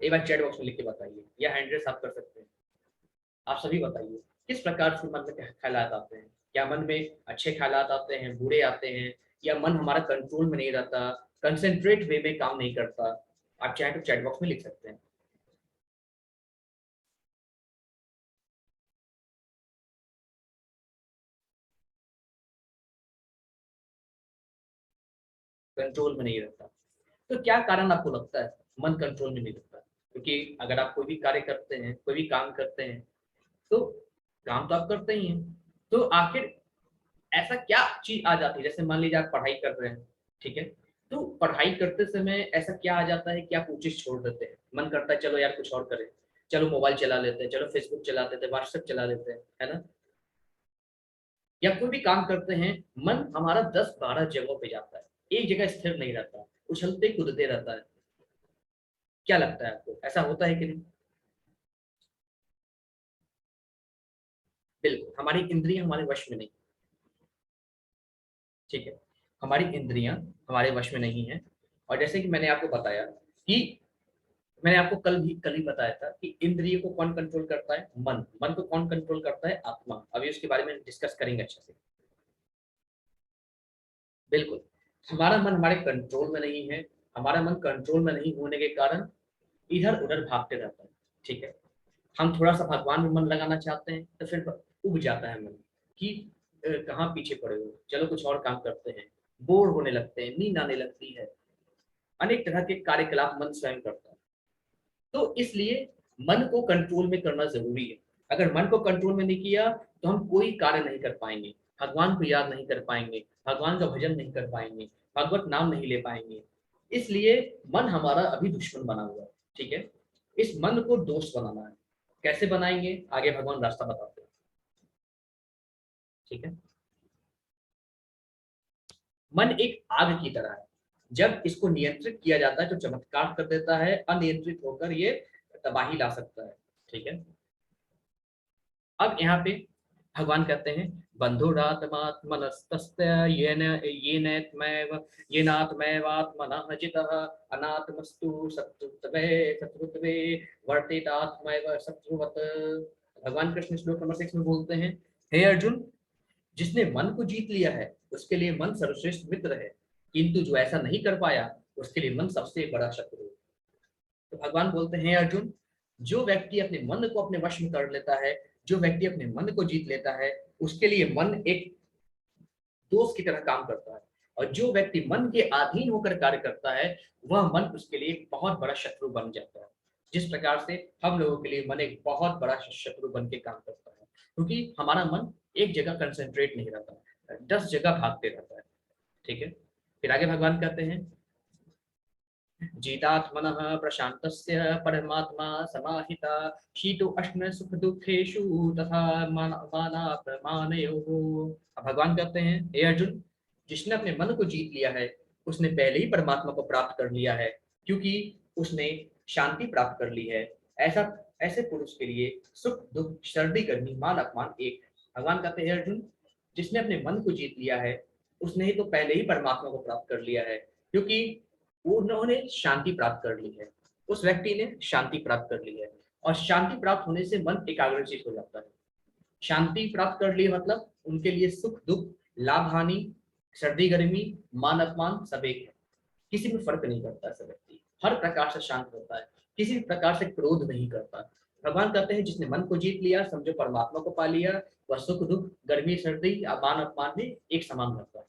एक बार चैट बॉक्स में लिख के बताइए, या हैंड रेस आप कर सकते हैं। आप सभी बताइए किस प्रकार से मन में ख्यालात आते हैं? क्या मन में अच्छे ख्यालात आते हैं, बुरे आते हैं, या मन हमारा कंट्रोल में नहीं रहता, कंसेंट्रेट वे में काम नहीं करता? आप चाहे तो चैट बॉक्स में लिख सकते हैं। कंट्रोल में नहीं रहता। तो क्या कारण आपको लगता है मन कंट्रोल में नहीं रहता? क्योंकि अगर आप कोई भी कार्य करते हैं, कोई भी काम करते हैं, तो काम तो आप करते ही हैं, तो आखिर ऐसा क्या चीज आ जाती है? जैसे मान लीजिए आप पढ़ाई कर रहे हैं, ठीक है, तो पढ़ाई करते समय ऐसा क्या आ जाता है कि आप वो चीज छोड़ देते हैं, मन करता है चलो यार कुछ और करें, चलो मोबाइल चला लेते हैं, चलो फेसबुक चला लेते हैं, व्हाट्सएप चला लेते हैं, है ना? या कोई भी काम करते हैं, मन हमारा 10-12 जगहों पे जाता है, एक जगह स्थिर नहीं रहता, उछलते कूदते रहता है। क्या लगता है आपको, ऐसा होता है कि नहीं? बिल्कुल, हमारी इंद्रियां हमारे वश में नहीं, ठीक है, हमारी इंद्रियां हमारे वश में नहीं है। और जैसे कि मैंने आपको बताया कि मैंने आपको कल ही बताया था कि इंद्रिय को कौन कंट्रोल करता है? मन। मन को कौन कंट्रोल करता है? आत्मा। अभी उसके बारे में डिस्कस करेंगे अच्छे से। बिल्कुल, हमारा मन हमारे कंट्रोल में नहीं है। हमारा मन कंट्रोल में नहीं होने के कारण इधर उधर भागते रहता है, ठीक है। हम थोड़ा सा भगवान में मन लगाना चाहते हैं तो फिर उब जाता है मन कि कहाँ पीछे पड़े हो, चलो कुछ और काम करते हैं, बोर होने लगते हैं, नींद आने लगती है, अनेक तरह के कार्यकलाप मन स्वयं करता है। तो इसलिए मन को कंट्रोल में करना जरूरी है। अगर मन को कंट्रोल में नहीं किया तो हम कोई कार्य नहीं कर पाएंगे, भगवान को याद नहीं कर पाएंगे, भगवान का भजन नहीं कर पाएंगे, भगवत नाम नहीं ले पाएंगे। इसलिए मन हमारा अभी दुश्मन बना हुआ है, ठीक है। इस मन को दोस्त बनाना है। कैसे बनाएंगे, आगे भगवान रास्ता बताते हैं, ठीक है। मन एक आग की तरह है, जब इसको नियंत्रित किया जाता है तो चमत्कार कर देता है, अनियंत्रित होकर ये तबाही ला सकता है, ठीक है। अब यहाँ पे भगवान कहते हैं, बन्धुरात्मात्मनस्तस्य येनात्मैवात्मनः जितः अनात्मस्तु शत्रुत्वे वर्तितात्मैव शत्रुवत्। भगवान कृष्ण श्लोक नंबर 6 में बोलते हैं, हे अर्जुन, जिसने मन को जीत लिया है उसके लिए मन सर्वश्रेष्ठ मित्र है, किंतु जो ऐसा नहीं कर पाया उसके लिए मन सबसे बड़ा शत्रु है। तो भगवान बोलते हैं, अर्जुन, जो व्यक्ति अपने मन को अपने वश में कर लेता है, जो व्यक्ति अपने मन को जीत लेता है, उसके लिए मन एक दोस्त की तरह काम करता है, और जो व्यक्ति मन के अधीन होकर कार्य करता है वह मन उसके लिए एक बहुत बड़ा शत्रु बन जाता है। जिस प्रकार से हम लोगों के लिए मन एक बहुत बड़ा शत्रु बन के काम करता है, क्योंकि हमारा मन एक जगह कंसंट्रेट नहीं रहता, 10 जगह भागते रहता है। ठीक है, फिर आगे भगवान कहते हैं, जितात्मनः प्रशान्तस्य परमात्मा समाहिता शीतो अश्न सुख दुखेषु तथा मानापमानयोः। भगवान कहते हैं, हे अर्जुन, जिसने अपने मन को जीत लिया है उसने पहले ही परमात्मा को प्राप्त कर लिया है, क्योंकि उसने शांति प्राप्त कर ली है। ऐसे पुरुष के लिए सुख दुख सर्दी गर्मी मान अपमान एक है। भगवान कहते हैं, अर्जुन, जिसने अपने मन को जीत लिया है उसने ही तो पहले ही परमात्मा को प्राप्त कर लिया है, क्योंकि उन्होंने शांति प्राप्त कर ली है। उस व्यक्ति ने शांति प्राप्त कर ली है, और शांति प्राप्त होने से मन एकाग्रचित हो जाता है। शांति प्राप्त कर ली मतलब उनके लिए सुख दुख लाभ हानि सर्दी गर्मी मान अपमान सब एक है, किसी में फर्क नहीं करता। ऐसा व्यक्ति हर प्रकार से शांत होता है, किसी भी प्रकार से क्रोध नहीं करता। भगवान कहते हैं, जिसने मन को जीत लिया, समझो परमात्मा को पा लिया, वह सुख दुख गर्मी सर्दी मान अपमान में एक समान रहता है।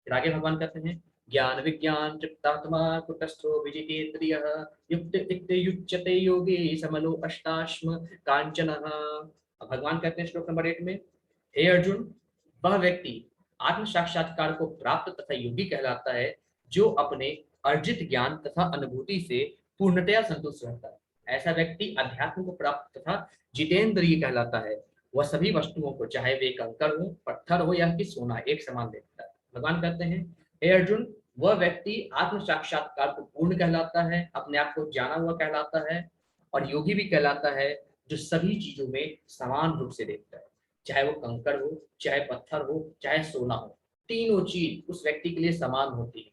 फिर आगे भगवान कहते हैं, ज्ञान विज्ञान तृप्तात्मा कुटस्थो विजितेन्द्रियः युक्त युच्यते योगी समलो अष्टाश्म कांचनः। भगवान कहते हैं श्लोक नंबर 8 में, हे अर्जुन, वह व्यक्ति आत्म साक्षात्कार को प्राप्त तथा योगी कहलाता है जो अपने अर्जित ज्ञान तथा अनुभूति से पूर्णतया संतुष्ट रहता है। ऐसा व्यक्ति अध्यात्म को प्राप्त तथा जितेंद्रिय कहलाता है। वह सभी वस्तुओं को, चाहे वे कंकर हो पत्थर हो या कि सोना, एक समान देखता है। भगवान कहते हैं, हे अर्जुन, वह व्यक्ति आत्म साक्षात्कार को पूर्ण कहलाता है, अपने आप को जाना हुआ कहलाता है, और योगी भी कहलाता है, जो सभी चीजों में समान रूप से देखता है, चाहे वो कंकर हो, चाहे पत्थर हो, चाहे सोना हो, तीनों चीज उस व्यक्ति के लिए समान होती है,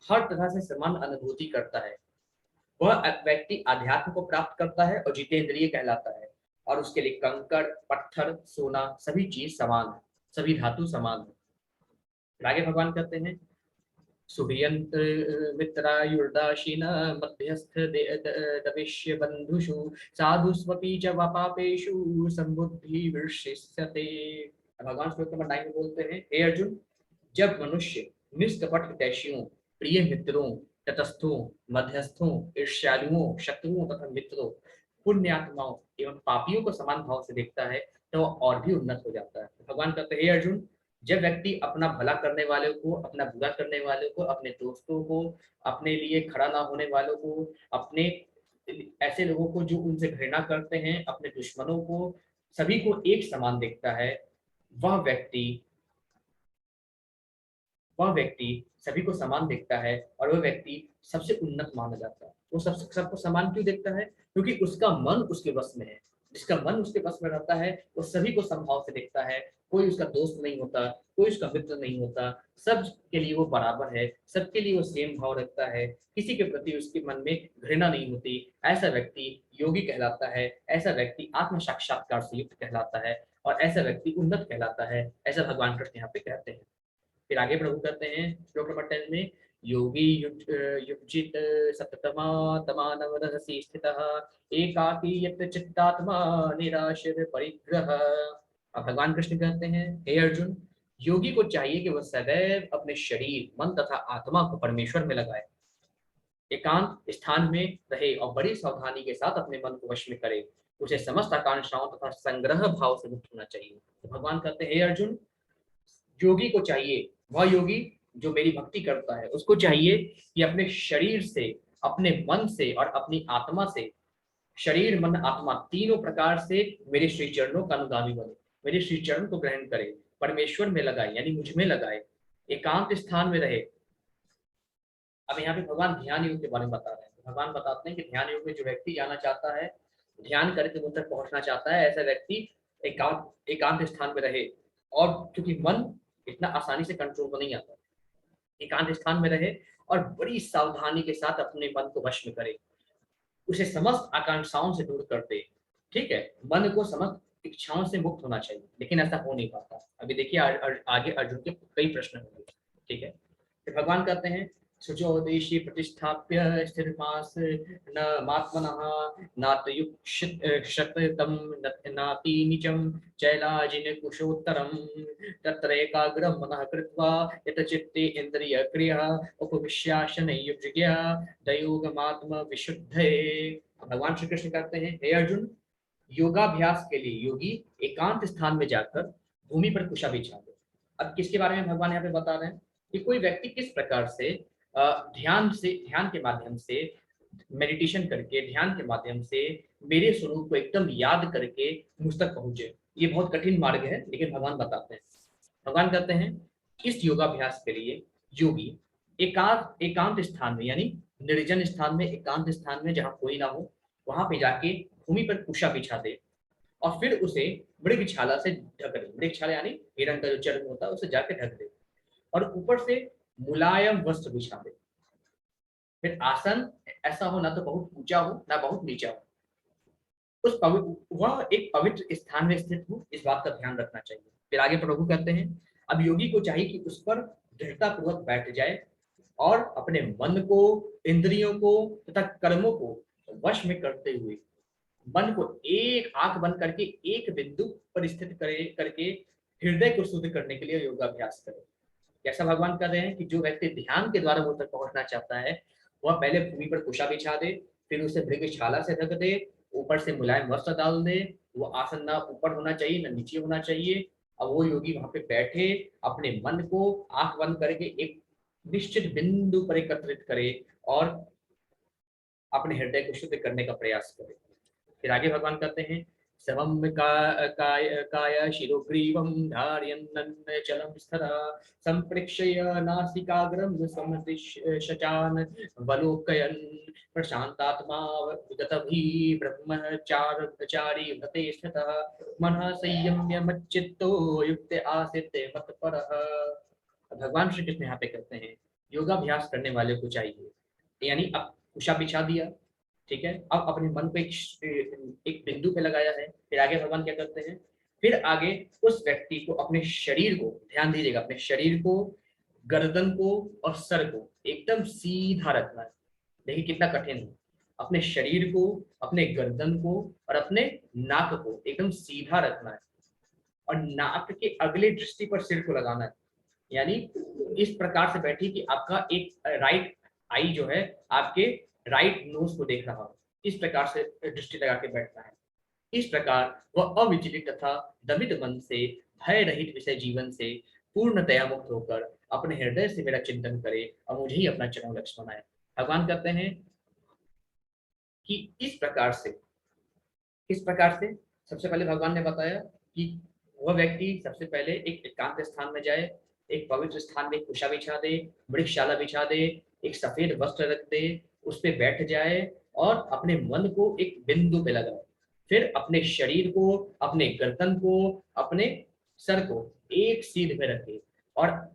हर तरह से समान अनुभूति करता है। वह व्यक्ति अध्यात्म को प्राप्त करता है और जितेंद्रिय कहलाता है, और उसके लिए कंकड़ पत्थर सोना सभी चीज समान है, सभी धातु समान है। आगे भगवान कहते हैं, सुभियंत मित्रायुर्दाशीन मध्यस्थ दविष्य बंधुषु साधु स्वपि च वपापेषु संबुद्धि विशिष्यते। भगवान श्लोक नंबर 9 में बोलते हैं, हे अर्जुन, जब मनुष्य निष्कपट हितैषियों प्रिय मित्रों तटस्थों मध्यस्थों ईर्ष्यालुओं शत्रुओं तथा मित्रों पुण्यात्माओं एवं पापियों को समान भाव से देखता है तो वह और भी उन्नत हो जाता है। भगवान कहते हैं, हे अर्जुन, जब व्यक्ति अपना भला करने वाले को, अपना बुरा करने वाले को, अपने दोस्तों को, अपने लिए खड़ा ना होने वालों को, अपने ऐसे लोगों को जो उनसे घृणा करते हैं, अपने दुश्मनों को, सभी को एक समान देखता है, वह व्यक्ति सभी को समान देखता है, और वह व्यक्ति सबसे उन्नत माना जाता है। वो सबको समान क्यों देखता है? क्योंकि उसका मन उसके वश में है। जिसका मन उसके वश में रहता है वो सभी को समभाव से देखता है, कोई उसका दोस्त नहीं होता, कोई उसका मित्र नहीं होता, सब के लिए वो बराबर है, सबके लिए वो सेम भाव रखता है, किसी के प्रति उसके मन में घृणा नहीं होती। ऐसा व्यक्ति योगी कहलाता है, ऐसा व्यक्ति आत्म साक्षात्कार से युक्त कहलाता है, और ऐसा व्यक्ति उन्नत कहलाता है। ऐसा भगवान कृष्ण यहाँ पे कहते हैं। फिर आगे प्रभु कहते हैं श्लोक नंबर 10 में, योगी युजित सततमात्मानवरहसि स्थितः एकाकी यत चित्तात्मा निराशिर परिग्रह। अब भगवान कृष्ण कहते हैं, हे अर्जुन, योगी को चाहिए कि वह सदैव अपने शरीर मन तथा आत्मा को परमेश्वर में लगाए, एकांत स्थान में रहे और बड़ी सावधानी के साथ अपने मन को वश में करे। उसे समस्त आकांक्षाओं तथा संग्रह भाव से मुक्त होना चाहिए। तो भगवान कहते हैं, हे अर्जुन, योगी को चाहिए, वह योगी जो मेरी भक्ति करता है, उसको चाहिए कि अपने शरीर से, अपने मन से और अपनी आत्मा से, शरीर मन आत्मा तीनों प्रकार से मेरे श्री चरणों का अनुगामी बने, मेरे श्री चरण को ग्रहण करे, परमेश्वर में लगाए यानी मुझ में लगाए, एकांत स्थान में रहे। अब यहाँ पे भगवान ध्यान योग के बारे में बता रहे हैं। तो भगवान बताते हैं कि ध्यान योग में जो व्यक्ति जाना चाहता है, ध्यान करके मुझ तक पहुंचना चाहता है, ऐसा व्यक्ति एकांत स्थान में रहे, और क्योंकि मन इतना आसानी से कंट्रोल को नहीं आता, एकांत स्थान में रहे और बड़ी सावधानी के साथ अपने मन को वश में करे, उसे समस्त आकांक्षाओं से दूर कर दे। ठीक है, मन को समस्त इच्छाओं से मुक्त होना चाहिए, लेकिन ऐसा हो नहीं पाता। अभी देखिए आगे अर्जुन के कई प्रश्न होंगे। ठीक है, तो भगवान कहते हैं सुचोदेशी प्रतिष्ठाप्य स्थिरमास न मात्मनः नातयुक्षतम नाति निजं चैलाजिन कुशोत्तरम तत्र एकाग्रं मनः कृत्वा यत चित्ते इन्द्रियक्रियः उपविश्याशनयुज्ञया दयोगमात्म विशुद्धये। भगवान श्री कृष्ण कहते हैं, हे अर्जुन, योगाभ्यास के लिए योगी एकांत स्थान में जाकर भूमि पर कुशा बिछा दे। अब किसके बारे में भगवान यहाँ पे बता रहे हैं कि कोई व्यक्ति किस प्रकार से ध्यान के माध्यम से, मेडिटेशन करके, ध्यान के माध्यम से मेरे स्वरूप को एकदम याद करके मुझ तक पहुंचे। ये बहुत कठिन मार्ग है, लेकिन भगवान बताते हैं। भगवान कहते हैं इस योगाभ्यास के लिए योगी एकांत स्थान में, यानी निर्जन स्थान में, एकांत स्थान में जहाँ कोई ना हो, वहां पे जाके भूमि पर कुशा बिछा दे और फिर उसे मृगछाला से ढक दे। मृगछाला यानी हिरण का जो चर्म होता है, उसे जाके ढक दे और ऊपर से मुलायम वस्त्र बिछा दे। फिर आसन ऐसा हो, ना तो बहुत ऊंचा हो ना बहुत नीचा हो, वह एक पवित्र स्थान में स्थित हो, इस बात का ध्यान रखना चाहिए। फिर आगे प्रभु कहते हैं अब योगी को चाहिए कि उस पर दृढ़ता पूर्वक बैठ जाए और अपने मन को, इंद्रियों को तथा कर्मों को वश में करते हुए मन को एक आंख बंद करके एक बिंदु पर स्थित करके हृदय को शुद्ध करने के लिए योगाभ्यास करे। कैसा भगवान कर रहे हैं कि जो व्यक्ति ध्यान के द्वारा वो तक पहुंचना चाहता है, वह पहले भूमि पर कुशा बिछा दे, फिर उसे मृगशाला से ढक दे, ऊपर से मुलायम वस्त्र डाल दे। वो आसन ना ऊपर होना चाहिए ना नीचे होना चाहिए। अब वो योगी वहां पे बैठे, अपने मन को आंख बंद करके एक निश्चित बिंदु पर एकत्रित करे और अपने हृदय को शुद्ध करने का प्रयास करे। फिर आगे भगवान कहते हैं समम काय शिरोग्रीवं धारयन्नचलं स्थिरा संप्रेक्षय नासिकाग्रं समतिशचान वलोकयन् प्रशान्तात्मा विगतभिः ब्रह्मचारी व्रते स्थितः मनः संयम्य मच्चित्तो युक्त आसीत् मत्परः। भगवान श्री कृष्ण यहाँ पे कहते हैं योगाभ्यास करने वाले को चाहिए, यानी अब कुशा बिछा दिया, ठीक है, अब अपने मन को एक बिंदु पे लगाया है। फिर आगे भगवान क्या करते हैं, फिर आगे उस व्यक्ति को अपने शरीर को, ध्यान दीजिएगा, अपने शरीर को, गर्दन को और सर को एकदम सीधा रखना है। देखिए कितना कठिन है। अपने शरीर को, अपने गर्दन को और अपने नाक को एकदम सीधा रखना है और नाक के अगले दृष्टि पर सिर को लगाना है। यानी इस प्रकार से बैठी कि आपका एक राइट आई जो है आपके राइट नोज को देख रहा हो, इस प्रकार से दृष्टि लगा के बैठना है। इस प्रकार वह अविचलित तथा दमित मन से, भय रहित विषय जीवन से पूर्णतया मुक्त होकर अपने हृदय से मेरा चिंतन करे और मुझे ही अपना चरम लक्ष्य बनाए। भगवान कहते हैं कि इस प्रकार से सबसे पहले भगवान ने बताया कि वह व्यक्ति सबसे पहले एक एकांत स्थान में जाए, एक पवित्र स्थान में कुशा बिछा दे, मृगशाला बिछा दे, एक सफेद वस्त्र रख दे, उस पे बैठ जाए और अपने मन को एक बिंदु पे लगाए। फिर अपने शरीर को, अपने गर्दन को, अपने सर को एक सीध में रखे और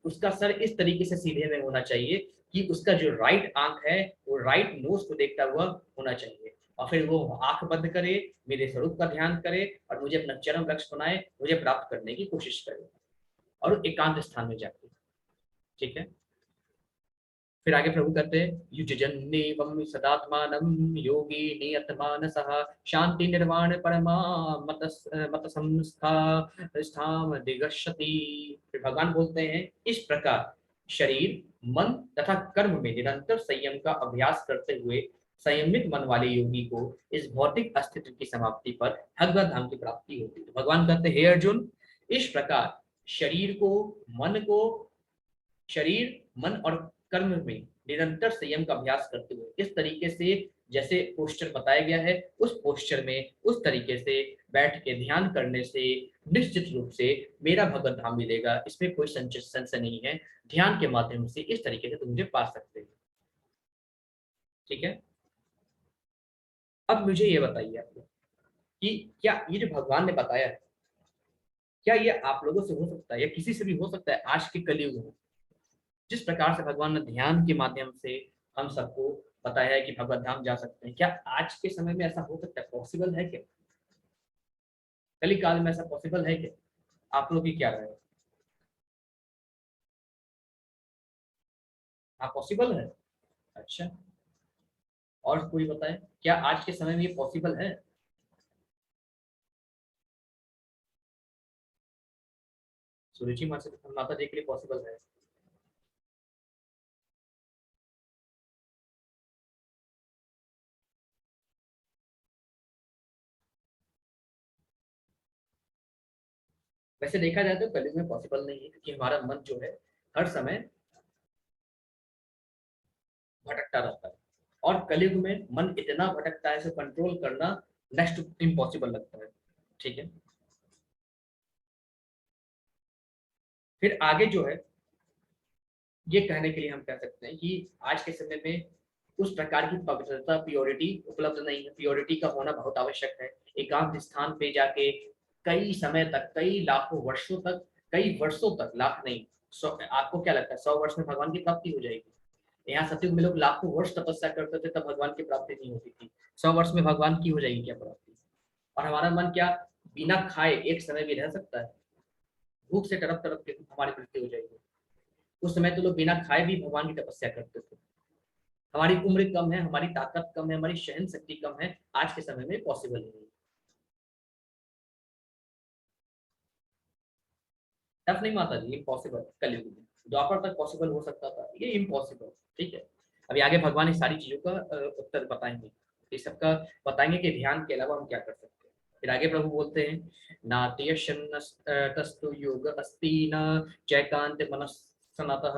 उसका सर इस तरीके से सीधे में होना चाहिए कि उसका जो राइट आंख है वो राइट नोज को देखता हुआ होना चाहिए। और फिर वो आंख बंद करे, मेरे स्वरूप का ध्यान करे और मुझे अपना चरम लक्ष्य बनाए, मुझे प्राप्त करने की कोशिश करे और एकांत स्थान में जाके। ठीक है, फिर आगे प्रभु कहते हैं युजन्नेवं सदात्मानं योगी नियतमानसः शांति निर्वाण परमा मत संस्थाम दिगच्छति। फिर भगवान बोलते हैं इस प्रकार शरीर, मन तथा कर्म में निरंतर संयम का अभ्यास करते हुए संयमित मन वाले योगी को इस भौतिक अस्तित्व की समाप्ति पर भगवत धाम की प्राप्ति होती है। भगवान कहते हैं हे अर्जुन, इस प्रकार शरीर को, मन को, शरीर, मन और कर्म में निरंतर संयम का अभ्यास करते हुए इस तरीके से जैसे पोस्चर बताया गया है, उस पोस्चर में उस तरीके से बैठ के ध्यान करने से निश्चित रूप से मेरा भगवत धाम मिलेगा, इसमें कोई संशय नहीं है। ध्यान के माध्यम से इस तरीके से तुम मुझे पा सकते हो। ठीक है, अब मुझे ये बताइए आपको कि क्या ये जो भगवान ने बताया है, क्या ये आप लोगों से हो सकता है या किसी से भी हो सकता है आज के कलयुग में? जिस प्रकार से भगवान ने ध्यान के माध्यम से हम सबको बताया है कि भगवत धाम जा सकते हैं, क्या आज के समय में ऐसा हो सकता है? पॉसिबल है क्या? कली काल में ऐसा पॉसिबल है क्या? आप लोग की क्या राय है? हाँ, पॉसिबल है। अच्छा, और कोई बताए, क्या आज के समय में ये पॉसिबल है? सुरुचि माता जी के लिए पॉसिबल है। वैसे देखा जाए तो कलयुग में पॉसिबल नहीं है, क्योंकि हमारा मन जो है हर समय भटकता रहता है, और कलयुग में मन इतना भटकता है, इसे कंट्रोल करना नेक्स्ट इम्पॉसिबल लगता है। ठीक है, फिर आगे जो है, ये कहने के लिए हम कह सकते हैं कि आज के समय में उस प्रकार की पवित्रता, प्योरिटी उपलब्ध नहीं है। प्योरिटी का होना बहुत आवश्यक है। एकांत स्थान पे जाके कई समय तक, कई लाखों वर्षों तक, कई वर्षों तक, लाख नहीं, आपको क्या लगता है 100 वर्ष में भगवान की प्राप्ति हो जाएगी? यहाँ सतयुग में लोग लाखों वर्ष तपस्या करते थे, तब भगवान की प्राप्ति नहीं होती थी। 100 वर्ष में भगवान की हो जाएगी क्या प्राप्ति? और हमारा मन क्या बिना खाए एक समय भी रह सकता है? भूख से तड़प तड़प के हमारी मृत्यु हो जाएगी। उस समय तो लोग बिना खाए भी भगवान की तपस्या करते थे। हमारी उम्र कम है, हमारी ताकत कम है, हमारी सहन शक्ति कम है, आज के समय में पॉसिबल नहीं है। टफ नहीं माता जी, इम्पॉसिबल। कलयुग में द्वापर तक पॉसिबल हो सकता था, ये इम्पॉसिबल। ठीक है, अभी आगे भगवान इस सारी चीजों का उत्तर बताएंगे, इस सबका बताएंगे कि ध्यान के अलावा हम क्या कर सकते हैं। फिर आगे प्रभु बोलते हैं, नात्यशन्नस्तु योग अस्ति न चैकांत मनस्सनतः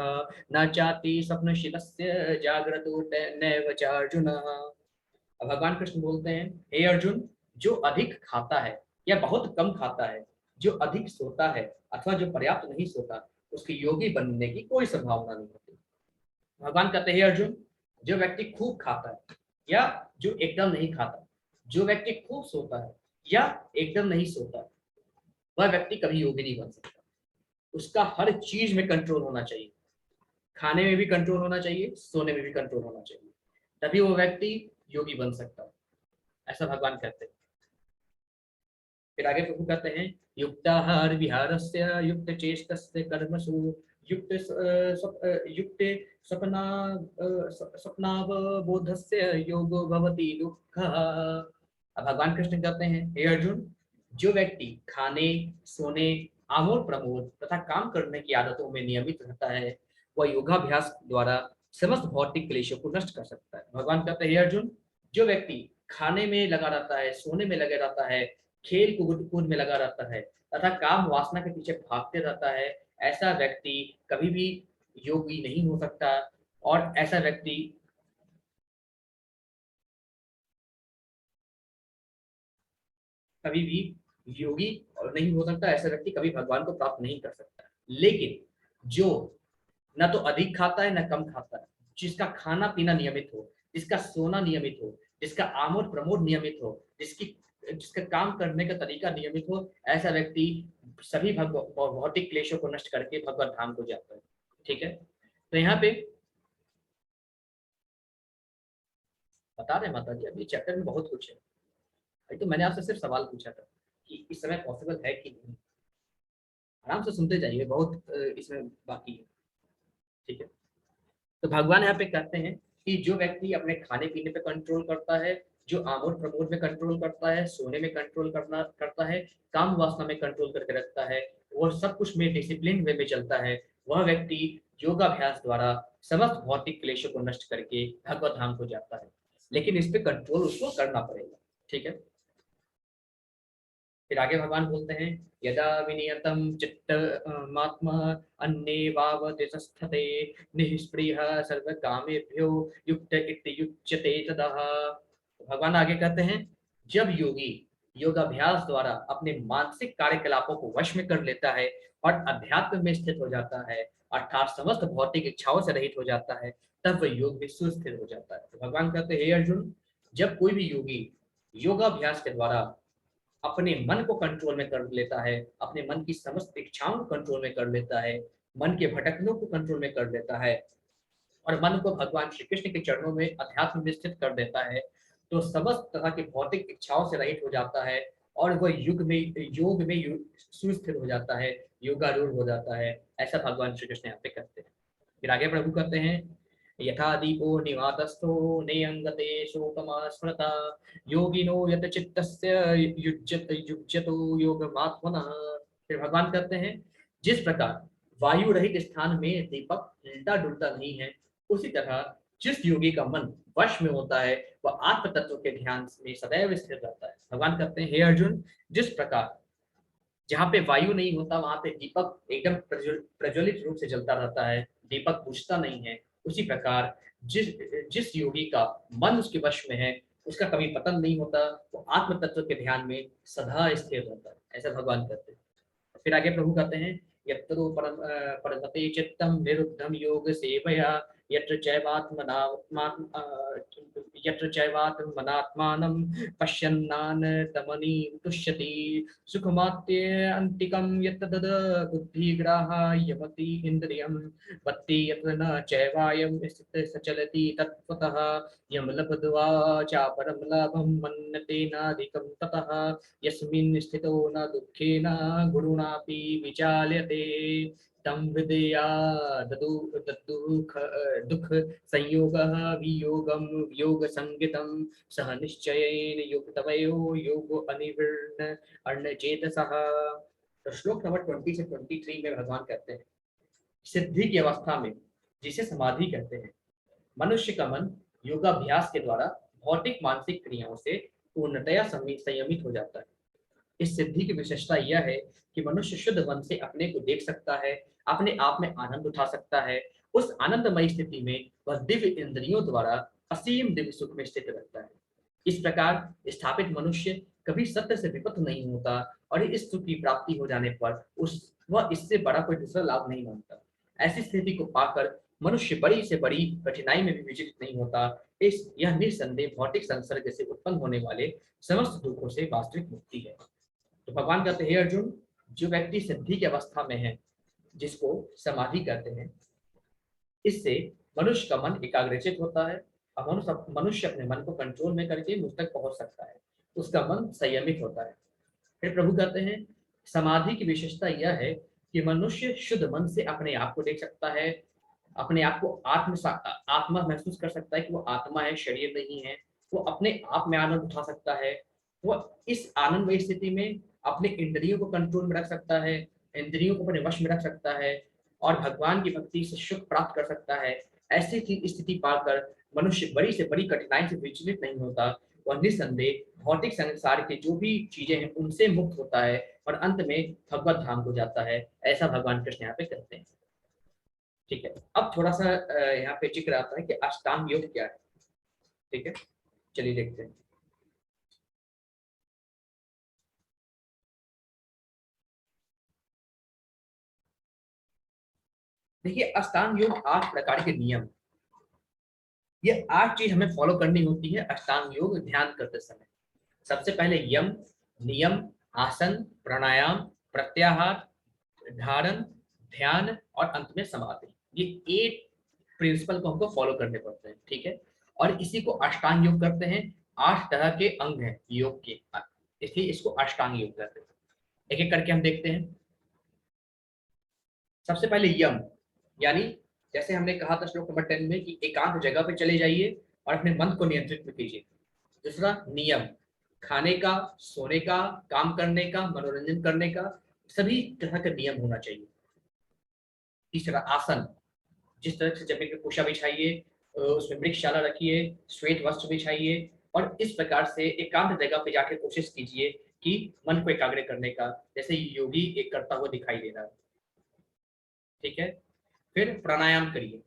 न चाति स्वप्नशीलस्य जाग्रतो नैव च अर्जुन। अब भगवान कृष्ण बोलते हैं, हे अर्जुन, जो अधिक खाता है या बहुत कम खाता है, जो अधिक सोता है अथवा जो पर्याप्त नहीं सोता, उसके योगी बनने की कोई संभावना नहीं होती। भगवान कहते हैं, हे अर्जुन, जो व्यक्ति खूब खाता है या जो एकदम नहीं खाता, जो व्यक्ति खूब सोता है या एकदम नहीं सोता, वह व्यक्ति कभी योगी नहीं बन सकता। उसका हर चीज में कंट्रोल होना चाहिए। खाने में भी कंट्रोल होना चाहिए, सोने में भी कंट्रोल होना चाहिए, तभी वो व्यक्ति योगी बन सकता है। ऐसा भगवान कहते हैं। फिर आगे प्रभु कहते हैं, युक्ताहार विहारस्य युक्त चेष्टस्य कर्मसु युक्त युक्त सपना स्वप्नावबोधस्य योगो भवति दुःखः। अब भगवान कृष्ण कहते हैं, हे अर्जुन, जो व्यक्ति खाने, सोने, आमोद प्रमोद तथा काम करने की आदतों में नियमित रहता है, वह योगाभ्यास द्वारा समस्त भौतिक क्लेशों को नष्ट कर सकता है। भगवान कहते हैं, हे अर्जुन, जो व्यक्ति खाने में लगा रहता है, सोने में लगे रहता है, खेल कूद में लगा रहता है तथा काम वासना के पीछे भागते रहता है, ऐसा व्यक्ति कभी भी योगी नहीं हो सकता। और ऐसा व्यक्ति कभी भी योगी और नहीं हो सकता, ऐसा व्यक्ति कभी भगवान को प्राप्त नहीं कर सकता। लेकिन जो न तो अधिक खाता है न कम खाता है, जिसका खाना पीना नियमित हो, जिसका सोना नियमित हो, जिसका आमोद प्रमोद नियमित हो, जिसका काम करने का तरीका नियमित हो, ऐसा व्यक्ति सभी भौतिक क्लेशों को नष्ट करके भगवत धाम को जाता है। ठीक है, तो यहाँ पे बता रहे माता जी, अभी चैप्टर में बहुत कुछ है। अभी तो मैंने आपसे सिर्फ सवाल पूछा था कि इस समय पॉसिबल है कि नहीं। आराम से सुनते जाइए, बहुत इसमें बाकी है। ठीक है, तो भगवान यहाँ पे कहते हैं कि जो व्यक्ति अपने खाने पीने पे कंट्रोल करता है, जो आमोद प्रमोद में कंट्रोल करता है, सोने में कंट्रोल करता है, काम वासना में कंट्रोल करके रखता है, और सब कुछ में डिसिप्लिन वे में चलता है, वह व्यक्ति योगाभ्यास द्वारा समस्त भौतिक क्लेशों को नष्ट करके भगवत धाम को जाता है। लेकिन इस पे कंट्रोल उसको करना पड़ेगा। ठीक है, फिर आगे भगवान बोलते हैं, यदा विनियतम चित्त मात्मा अन्ये वावति संस्थते निःस्पृह सर्वकामेभ्यो युक्त इत्युच्यते ततः। भगवान आगे कहते हैं, जब योगी योगाभ्यास द्वारा अपने मानसिक कार्यकलापों को वश में कर लेता है और अध्यात्म में स्थित हो जाता है, अर्थात समस्त भौतिक इच्छाओं से रहित हो जाता है, तब वह योग में सुस्थिर हो जाता है। तो भगवान कहते हैं, हे अर्जुन, जब कोई भी योगी योगाभ्यास के द्वारा अपने मन को कंट्रोल में कर लेता है, अपने मन की समस्त इच्छाओं को कंट्रोल में कर लेता है, मन के भटकनों को कंट्रोल में कर लेता है और मन को भगवान श्री कृष्ण के चरणों में अध्यात्म में स्थित कर देता है, तो समस्त तरह की भौतिक इच्छाओं से रहित हो जाता है और वह सुस्थिर हो जाता है, योगारूढ़ हो जाता है। ऐसा भगवान श्री कृष्ण यहाँ पे करते हैं। फिर आगे प्रभु कहते हैं, यथा दीपो निवातस्थो नेयंगते शोकमा स्मृता योगिनो यत चित्तस्य युज्यतो योगमात्मनः। फिर भगवान कहते हैं, जिस प्रकार वायु रहित स्थान में दीपक हिलता डुलता नहीं है, उसी तरह जिस योगी का मन वश में होता है वह आत्म तत्व के ध्यान में सदैव स्थिर रहता है। भगवान कहते हैं, हे अर्जुन, जिस प्रकार जहाँ पे वायु नहीं होता वहां पे दीपक एकदम प्रज्वलित रूप से जलता रहता है, दीपक बुझता नहीं है, उसी प्रकार जिस जिस योगी का मन उसके वश में है उसका कभी पतन नहीं होता, वो आत्म तत्व के ध्यान में सदा स्थिर रहता है। ऐसा भगवान कहते हैं। फिर आगे प्रभु कहते हैं, यत्रो परमते चित्तम निरुद्धम योग सेवया यत्र चैवात्मनात्मानं पश्यन्नान तमनि तुष्यति सुखमात्यन्तिकं यत्तद् बुद्धिग्राह्यमति इन्द्रियं बत्ति यत्र न चैवायं स्थितः सचलति तत्त्वतः यं लब्ध्वा चापरं लाभं मन्यते नाधिकं ततः यस्मिन् स्थितो न दुःखेन गुरुणापि विचाल्यते तं विद्या दुःख संयोगः वियोगं योग संगितं सह निश्चयेन युक्तवयो योगो अनिविर्ण अर्णचेतसः। तो श्लोक नंबर 20 से 23 में भगवान कहते हैं, सिद्धि की अवस्था में जिसे समाधि कहते हैं, मनुष्य का मन योगाभ्यास के द्वारा भौतिक मानसिक क्रियाओं से पूर्णतया संयमित हो जाता है। इस सिद्धि की विशेषता यह है कि मनुष्य शुद्ध मन से अपने को देख सकता है, अपने आप में आनंद उठा सकता है। उस आनंदमयी स्थिति में वह दिव्य इंद्रियों द्वारा असीम दिव्य सुख में स्थित रहता है। इस प्रकार स्थापित मनुष्य कभी सत्य से विपत नहीं होता और इस सुख की प्राप्ति हो जाने पर वह इससे बड़ा कोई दूसरा लाभ नहीं मानता। ऐसी स्थिति को पाकर मनुष्य बड़ी से बड़ी कठिनाई में भी विचलित नहीं होता। यह निस्संदेह भौतिक संसर्ग से उत्पन्न होने वाले समस्त दुखों से वास्तविक मुक्ति है। तो भगवान कहते हैं, अर्जुन, जो व्यक्ति सिद्धि की अवस्था में है, जिसको समाधि कहते हैं, इससे मनुष्य का मन एकाग्रचित होता है और मनुष्य अपने मन को कंट्रोल में करके मुझ तक पहुंच सकता है, उसका मन संयमित होता है। फिर प्रभु कहते हैं, समाधि की विशेषता यह है कि मनुष्य शुद्ध मन से अपने आप को देख सकता है, अपने आप को आत्मा महसूस कर सकता है कि वो आत्मा है, शरीर नहीं है। वो अपने आप में आनंद उठा सकता है। वो इस आनंदमय स्थिति में अपने इंद्रियों को कंट्रोल में रख सकता है, इंद्रियों को अपने वश में रख सकता है और भगवान की भक्ति से सुख प्राप्त कर सकता है। ऐसी स्थिति पाकर मनुष्य बड़ी से बड़ी कठिनाई से विचलित नहीं होता और निस्संदेह भौतिक संसार के जो भी चीजें हैं उनसे मुक्त होता है और अंत में भगवत धाम को जाता है। ऐसा भगवान कृष्ण यहाँ पे कहते हैं। ठीक है, अब थोड़ा सा यहाँ पे जिक्र आता है कि अष्टांग योग क्या है। ठीक है, चलिए देखते हैं। देखिए, अष्टांग योग 8 प्रकार के नियम, ये 8 चीज हमें फॉलो करनी होती है अष्टांग योग ध्यान करते समय। सबसे पहले यम, नियम, आसन, प्राणायाम, प्रत्याहार, धारण, ध्यान और अंत में समाधि। ये 8 प्रिंसिपल को हमको फॉलो करने पड़ते हैं। ठीक है, और इसी को अष्टांग योग करते हैं। 8 तरह के अंग हैं योग के, इसलिए इसको अष्टांग योग करते हैं। एक एक करके हम देखते हैं। सबसे पहले यम, यानी जैसे हमने कहा था श्लोक नंबर 10 में कि एकांत जगह पे चले जाइए और अपने मन को नियंत्रित में कीजिए। दूसरा नियम, खाने का, सोने का, काम करने का, मनोरंजन करने का, सभी तरह का नियम होना चाहिए। तीसरा आसन, जिस तरह से जमीन पे कुशा बिछाइए, उसमें वृक्षशाला रखिए, श्वेत वस्त्र बिछाइए और इस प्रकार से एकांत जगह पे जाके कोशिश कीजिए कि मन को एकाग्र करने का, जैसे योगी एक करता हुआ दिखाई दे रहा है। ठीक है, फिर प्राणायाम करिए।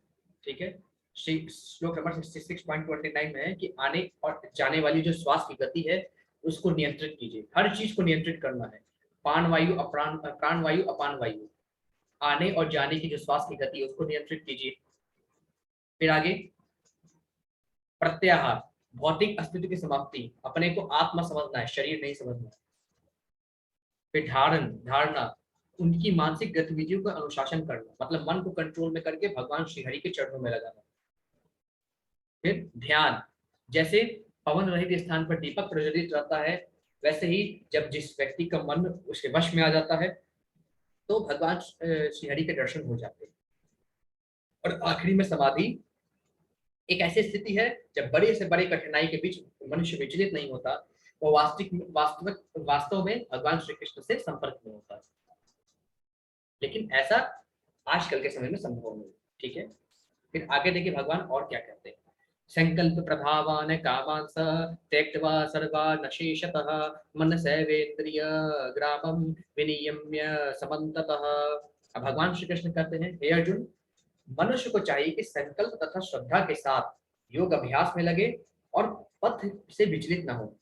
ठीक है, श्लोक नंबर 66.29 में है कि आने और जाने वाली जो श्वास की गति है उसको नियंत्रित कीजिए। हर चीज को नियंत्रित करना है, प्राण वायु अपान वायु, आने और जाने की जो श्वास की गति है उसको नियंत्रित कीजिए। फिर आगे प्रत्याहार, भौतिक अस्तित्व की समाप्ति, अपने को आत्मा समझना है, शरीर नहीं समझना है। फिर धारणा, उनकी मानसिक गतिविधियों का अनुशासन करना, मतलब मन को कंट्रोल में करके भगवान श्रीहरि के चरणों में लगाना। फिर ध्यान, जैसे पवन रहित स्थान पर दीपक प्रज्वलित रहता है, वैसे ही जब जिस व्यक्ति का मन उसके वश में आ जाता है तो भगवान श्रीहरि के दर्शन हो जाते हैं। और आखिरी में समाधि, एक ऐसी स्थिति है जब बड़े से बड़े कठिनाई के बीच मनुष्य विचलित नहीं होता, वो वास्तव में भगवान श्री कृष्ण से संपर्क में होता है। लेकिन ऐसा आजकल के समय में संभव नहीं। ठीक है, फिर आगे देखिए भगवान और क्या कहते हैं। संकल्प प्रभावान कामांस त्यक्त्वा सर्वान् शेषतः मनसैवेन्द्रिय ग्रामं विनियम्य समन्ततः। अब भगवान श्री कृष्ण कहते हैं, हे अर्जुन, मनुष्य को चाहिए कि संकल्प तथा श्रद्धा के साथ योग अभ्यास में लगे और पथ से विचलित न हो।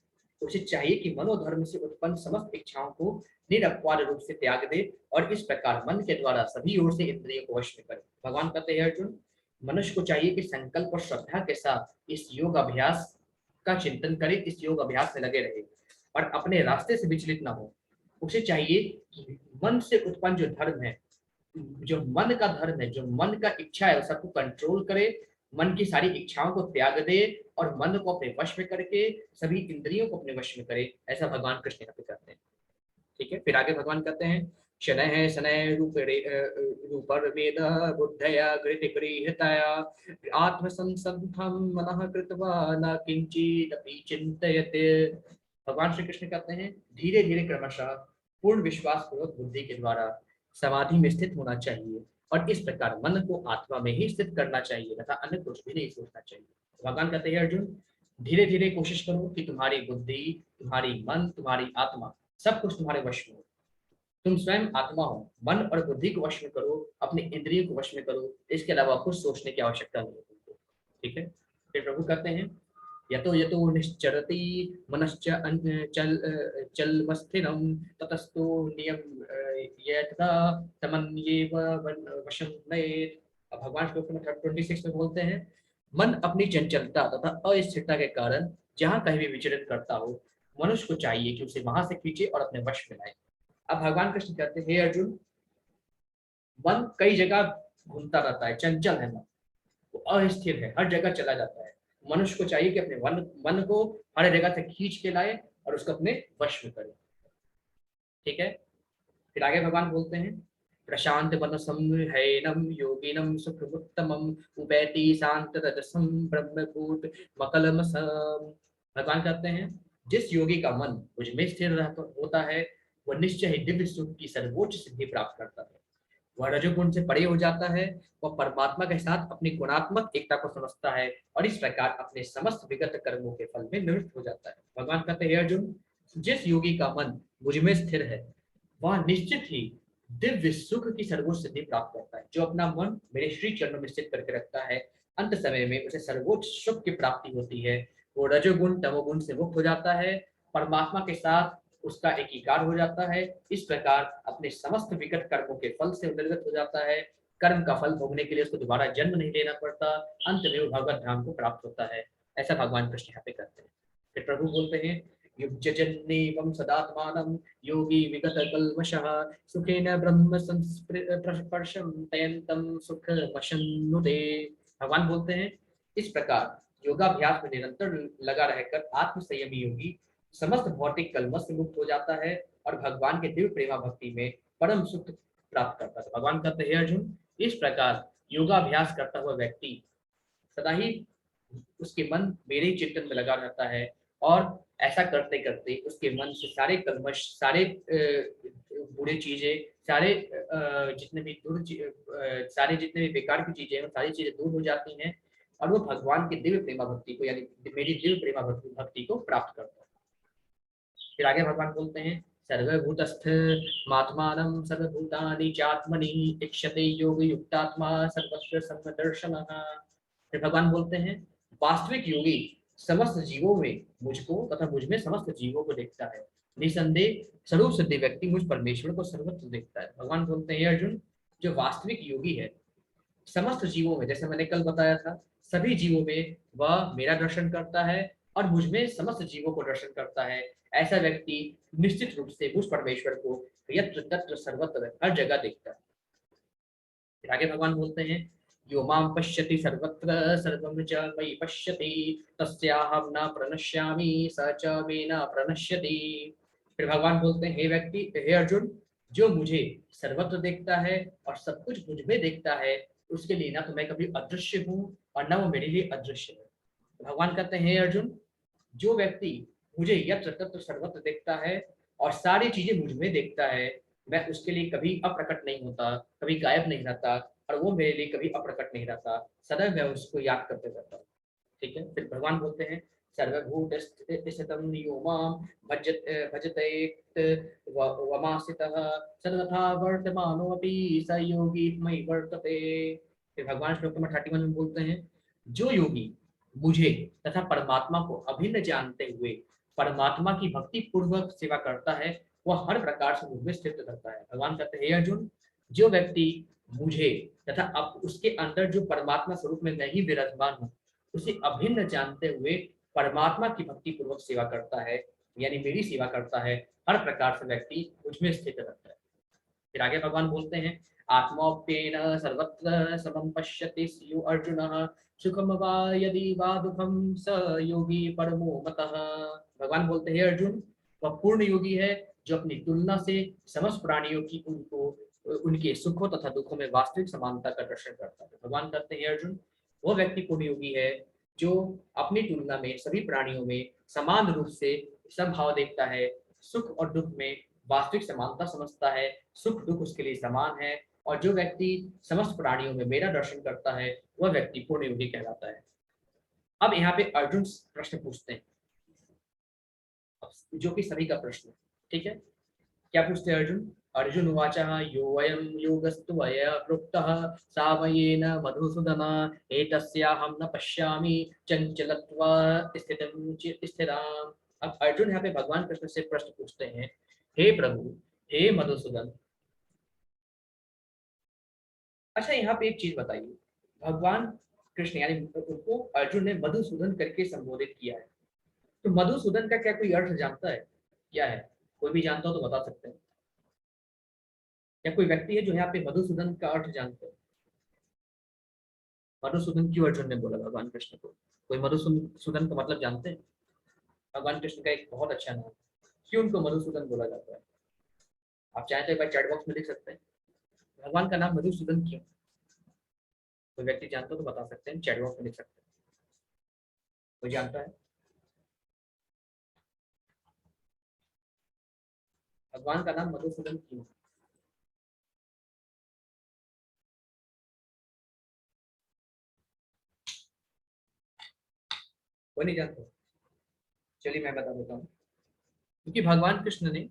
उसे चाहिए कि मनोधर्म से उत्पन्न समस्त इच्छाओं को निरपवाद रूप से त्याग दे और इस प्रकार मन के द्वारा सभी ओर से इंद्रियों को वश में करे। भगवान कहते हैं, अर्जुन, मनुष्य को चाहिए कि संकल्प और श्रद्धा के साथ इस योग अभ्यास का चिंतन करे, इस योग अभ्यास में लगे रहे और अपने रास्ते से विचलित न हो। उसे चाहिए कि मन से उत्पन्न जो धर्म है, जो मन का धर्म है, जो मन का इच्छा है, सबको कंट्रोल करे, मन की सारी इच्छाओं को त्याग दे और मन को अपने वश में करके सभी इंद्रियों को अपने वश में करे। ऐसा भगवान कृष्ण यहाँ पे करते हैं। ठीक है, फिर आगे भगवान कहते हैं, शनैः शनैः रूपरवेद बुद्धया गृहीतया आत्मसंसन्धं मनः कृत्वा न किंचिदपि चिन्तयते। भगवान श्री कृष्ण कहते हैं, धीरे धीरे क्रमशः पूर्ण विश्वास पूर्वक बुद्धि के द्वारा समाधि में स्थित होना चाहिए और इस प्रकार मन को आत्मा में ही स्थित करना चाहिए तथा अन्य कुछ भी नहीं सोचना चाहिए। भगवान कहते हैं, अर्जुन, धीरे धीरे कोशिश करो कि तुम्हारी बुद्धि, तुम्हारी मन, तुम्हारी आत्मा सब कुछ तुम्हारे वश में हो। तुम स्वयं आत्मा हो, मन और बुद्धि को वश में करो, अपने इंद्रियों को वश में करो, इसके अलावा कुछ सोचने की आवश्यकता नहीं है तुमको। ठीक है, फिर प्रभु कहते हैं, यतो यतो निश्चरति मनश्च चलमस्थिरं ततस्तो नियम यथा तमन्येव वशं नयेत्। अब भगवान श्लोक नंबर 26 में बोलते हैं, मन अपनी चंचलता तथा अस्थिरता के कारण जहाँ कहीं भी विचरण करता हो, मनुष्य को चाहिए कि उसे वहां से खींचे और अपने वश में लाए। अब भगवान कृष्ण कहते हैं, हे अर्जुन, मन कई जगह घूमता रहता है, चंचल है मन, वो अस्थिर है, हर जगह चला जाता है। मनुष्य को चाहिए कि अपने मन को हर जगह से खींच के लाए और उसको अपने वश में करे। ठीक है, फिर आगे भगवान बोलते हैं, प्रशांत मन संहैनम योगिनम सुखमुत्तमम उबैति शांत रजसम ब्रह्मभूत मकलमसम। भगवान कहते हैं, जिस योगी का मन मुझ में स्थिर रहता होता है, वह निश्चय ही दिव्य सुख की सर्वोच्च सिद्धि प्राप्त करता है। वह रजोगुण से परे हो जाता है, वह परमात्मा के साथ अपनी गुणात्मक एकता को समझता है और इस प्रकार अपने समस्त विगत कर्मों के फल में निवृत्त हो जाता है। भगवान कहते हैं, अर्जुन, जिस योगी का मन मुझ में स्थिर है, वह निश्चित ही दिव्य सुख की सर्वोच्च सिद्धि प्राप्त करता है। जो अपना मन मेरे श्री चरणों में स्थित करके रखता है, अंत समय में उसे सर्वोच्च सुख की प्राप्ति होती है। वो रजोगुण तमोगुण से मुक्त हो जाता है, परमात्मा के साथ उसका एकीकार हो जाता है। इस प्रकार अपने समस्त विकट कर्मों के फल से निर्गत हो जाता है। कर्म का फल भोगने के लिए उसको दोबारा जन्म नहीं लेना पड़ता, अंत में वो भगवत धाम को प्राप्त होता है। ऐसा भगवान कृष्ण यहाँ पे करते हैं। फिर प्रभु बोलते हैं, युज्यजन्नेवं सदात्मानं योगी विगत कल्मषः सुखेन ब्रह्म संस्पर्शं तयन्तं सुखमश्नुते। भगवान बोलते हैं, इस प्रकार योगाभ्यास में निरंतर लगा रहकर आत्म संयमी योगी समस्त भौतिक कलमश से मुक्त हो जाता है और भगवान के दिव्य प्रेमा भक्ति में परम सुख प्राप्त करता है। भगवान कहते हैं, अर्जुन, इस प्रकार योगाभ्यास करता हुआ व्यक्ति सदा ही उसके मन मेरे ही चिंतन में लगा रहता है और ऐसा करते करते उसके मन से सारे कलमश, सारे बुरे चीजें, सारे जितने भी सारे जितने भी बेकार की चीजें हैं, सारी चीजें दूर हो जाती हैं और वो भगवान की दिव्य प्रेमा भक्ति को, यानी मेरी दिव्य प्रेमा भक्ति को प्राप्त करता है। फिर आगे भगवान बोलते हैं, सर्वभूतस्थ मात्मानं सर्वभूतानि चात्मनि इक्षते योग युक्तात्मा सर्वत्र समदर्शनः। फिर भगवान बोलते हैं, वास्तविक योगी समस्त जीवों में मुझको तथा मुझ में समस्त जीवों को देखता है। निसंदेह स्वरूप सिद्ध व्यक्ति मुझ परमेश्वर को सर्वत्र देखता है। भगवान बोलते हैं, अर्जुन, जो वास्तविक योगी है, समस्त जीवों में, जैसे मैंने कल बताया था, सभी जीवों में वह मेरा दर्शन करता है और मुझ में समस्त जीवों को दर्शन करता है। ऐसा व्यक्ति निश्चित रूप से उस परमेश्वर को यत्र तत्र सर्वत्र हर जगह देखता है। फिर आगे भगवान बोलते हैं, यो मां पश्यति सर्वत्र सर्वं च मयि पश्यति तस्याहं न प्रणश्यामि स च मे न प्रणश्यति। फिर भगवान बोलते हैं, हे व्यक्ति, हे अर्जुन, जो मुझे सर्वत्र देखता है और सब कुछ मुझ में देखता है, उसके लिए ना तो मैं कभी अदृश्य हूँ और न वो मेरे लिए अदृश्य है। तो भगवान कहते हैं, हे अर्जुन, जो व्यक्ति मुझे यत्र तत्र सर्वत्र देखता है और सारी चीजें मुझ में देखता है, मैं उसके लिए कभी अप्रकट नहीं होता, कभी गायब नहीं रहता, और वो मेरे लिए कभी अप्रकट नहीं रहता, सदैव मैं उसको याद करते रहता हूँ। ठीक है। फिर भगवान बोलते हैं, सर्वभूत स्थितं यो मां भजते वमासितः सर्वथा वर्तमानोऽपि स योगी मयि वर्तते। फिर भगवान श्लोक नंबर 31 में बोलते हैं, जो योगी मुझे तथा परमात्मा को अभिन्न जानते हुए परमात्मा की भक्ति पूर्वक सेवा करता है, वह हर प्रकार से मुझ में स्थित रहता है। भगवान कहते हैं, हे अर्जुन, जो व्यक्ति मुझे तथा अब उसके अंदर जो परमात्मा स्वरूप में नहीं विराजमान हूँ, उसे अभिन्न जानते हुए परमात्मा की भक्ति पूर्वक सेवा करता है, यानी मेरी सेवा करता है, हर प्रकार से व्यक्ति मुझमें स्थित रहता है। फिर आगे भगवान बोलते हैं, आत्मोप्येन सर्वत्र समं पश्यति स्यु अर्जुनः सुखम वा यदि वा दुखम स योगी परमो मतः। भगवान बोलते हैं, अर्जुन, वह पूर्ण योगी है जो अपनी तुलना से समस्त प्राणियों की उनके सुखों तथा दुखों में वास्तविक समानता का दर्शन करता है। भगवान कहते हैं, अर्जुन, वो व्यक्ति पूर्ण योगी है जो अपनी तुलना में सभी प्राणियों में समान रूप से समभाव देखता है, सुख और दुख में वास्तविक समानता समझता है, सुख दुख उसके लिए समान है, और जो व्यक्ति समस्त प्राणियों में मेरा दर्शन करता है, वह व्यक्ति पूर्ण योगी कहलाता है। अब यहाँ पे अर्जुन प्रश्न पूछते हैं, जो कि सभी का प्रश्न है। ठीक है, क्या पूछते हैं अर्जुन? अर्जुन उवाचः, यो वयं योगस्तु वय प्रोक्तः सामयेन मधुसूदन एतस्याहं न पश्यामि चंचलत्वा स्थिराम्। अब अर्जुन यहाँ पे भगवान कृष्ण से प्रश्न पूछते हैं, हे प्रभु, हे मधुसूदन। अच्छा, यहाँ पे एक चीज बताइए, भगवान कृष्ण यानी उनको अर्जुन ने मधुसूदन करके संबोधित किया है, तो मधुसूदन का क्या कोई अर्थ जानता है? क्या है? कोई भी जानता हो तो बता सकते हैं। या कोई व्यक्ति है जो यहाँ पे मधुसूदन का अर्थ जानते हैं? मधुसूदन क्यों अर्जुन ने बोला भगवान कृष्ण को? कोई मधुसूदन का मतलब जानते हैं? भगवान कृष्ण का एक बहुत अच्छा नाम, क्यों उनको मधुसूदन बोला जाता है? आप चाहें तो एक बार चैट बॉक्स में लिख सकते हैं, भगवान का नाम मधुसूदन क्यों? कोई व्यक्ति जानता हो तो बता सकते हैं, चैट बॉक्स में लिख सकते हैं। कोई जानता है भगवान का नाम मधुसूदन क्यों? कोई नहीं जानता? चलिए मैं बता देता हूँ। क्योंकि भगवान कृष्ण ने,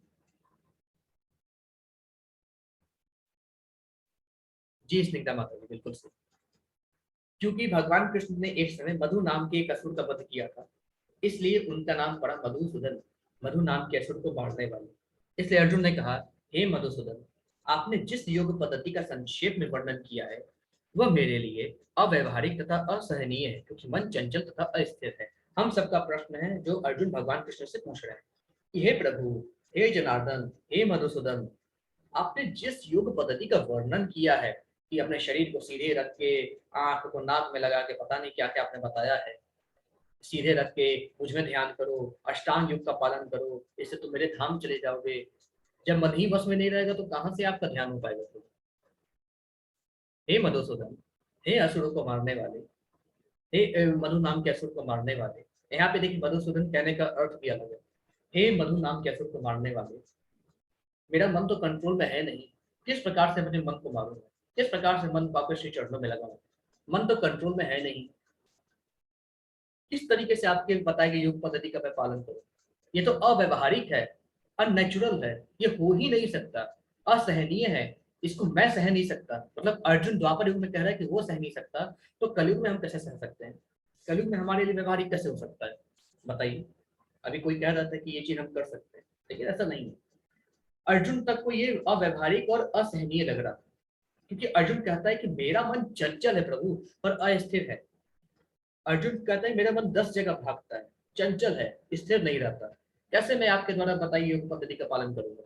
जी स्निग्धा माता जी बिल्कुल सही, क्योंकि भगवान कृष्ण ने एक समय मधु नाम के एक असुर का वध किया था, इसलिए उनका नाम पड़ा मधुसूदन, मधु नाम के असुर को मारने वाले। इसलिए अर्जुन ने कहा, हे मधुसूदन, आपने जिस योग पद्धति का संक्षेप में वर्णन किया है वह मेरे लिए अव्यवहारिक तथा असहनीय है, क्योंकि मन चंचल तथा अस्थिर है। हम सबका प्रश्न है जो अर्जुन भगवान कृष्ण से पूछ रहे हैं, हे प्रभु, हे जनार्दन, हे मधुसूदन, आपने जिस योग पद्धति का वर्णन किया है कि अपने शरीर को सीधे रख के आंख को नाक में लगा के पता नहीं क्या क्या आपने बताया है, सीधे रख के मुझ में ध्यान करो, अष्टांग योग का पालन करो, इससे तुम मेरे धाम चले जाओगे। जब मन ही बस में नहीं रहेगा तो कहाँ से आपका ध्यान हो पाएगा? तो हे मधुसूदन, हे असुरों को मारने वाले, हे मधु नाम के असुर को मारने वाले। यहाँ पे देखिए मधुसूदन कहने का अर्थ भी अलग है। हे मधु नाम के असुर को मारने वाले, मेरा मन तो कंट्रोल में है नहीं, किस प्रकार से अपने मन को मारूंगा, किस प्रकार से मन वापस श्री चरणों में लगाऊं? मन तो कंट्रोल में है नहीं, किस तरीके से आपके बताए गए योग पद्धति का मैं पालन करूं? ये तो अव्यवहारिक है, अननेचुरल है, ये हो ही नहीं सकता, असहनीय है, इसको मैं सह नहीं सकता। मतलब अर्जुन द्वापर युग में कह रहा है कि वो सह नहीं सकता, तो कलयुग में हम कैसे सह सकते हैं? कलयुग में हमारे लिए व्यवहारिक कैसे हो सकता है? बताइए। अभी कोई कह रहा था कि ये चीज हम कर सकते हैं, लेकिन ऐसा नहीं है। अर्जुन तक को ये अव्यवहारिक और असहनीय लग रहा था, क्योंकि अर्जुन कहता है कि मेरा मन चंचल है प्रभु, पर अस्थिर है। अर्जुन कहता है मेरा मन 10 जगह भागता है, चंचल है, स्थिर नहीं रहता। कैसे मैं आपके द्वारा बताई योग पद्धति का पालन करूंगा।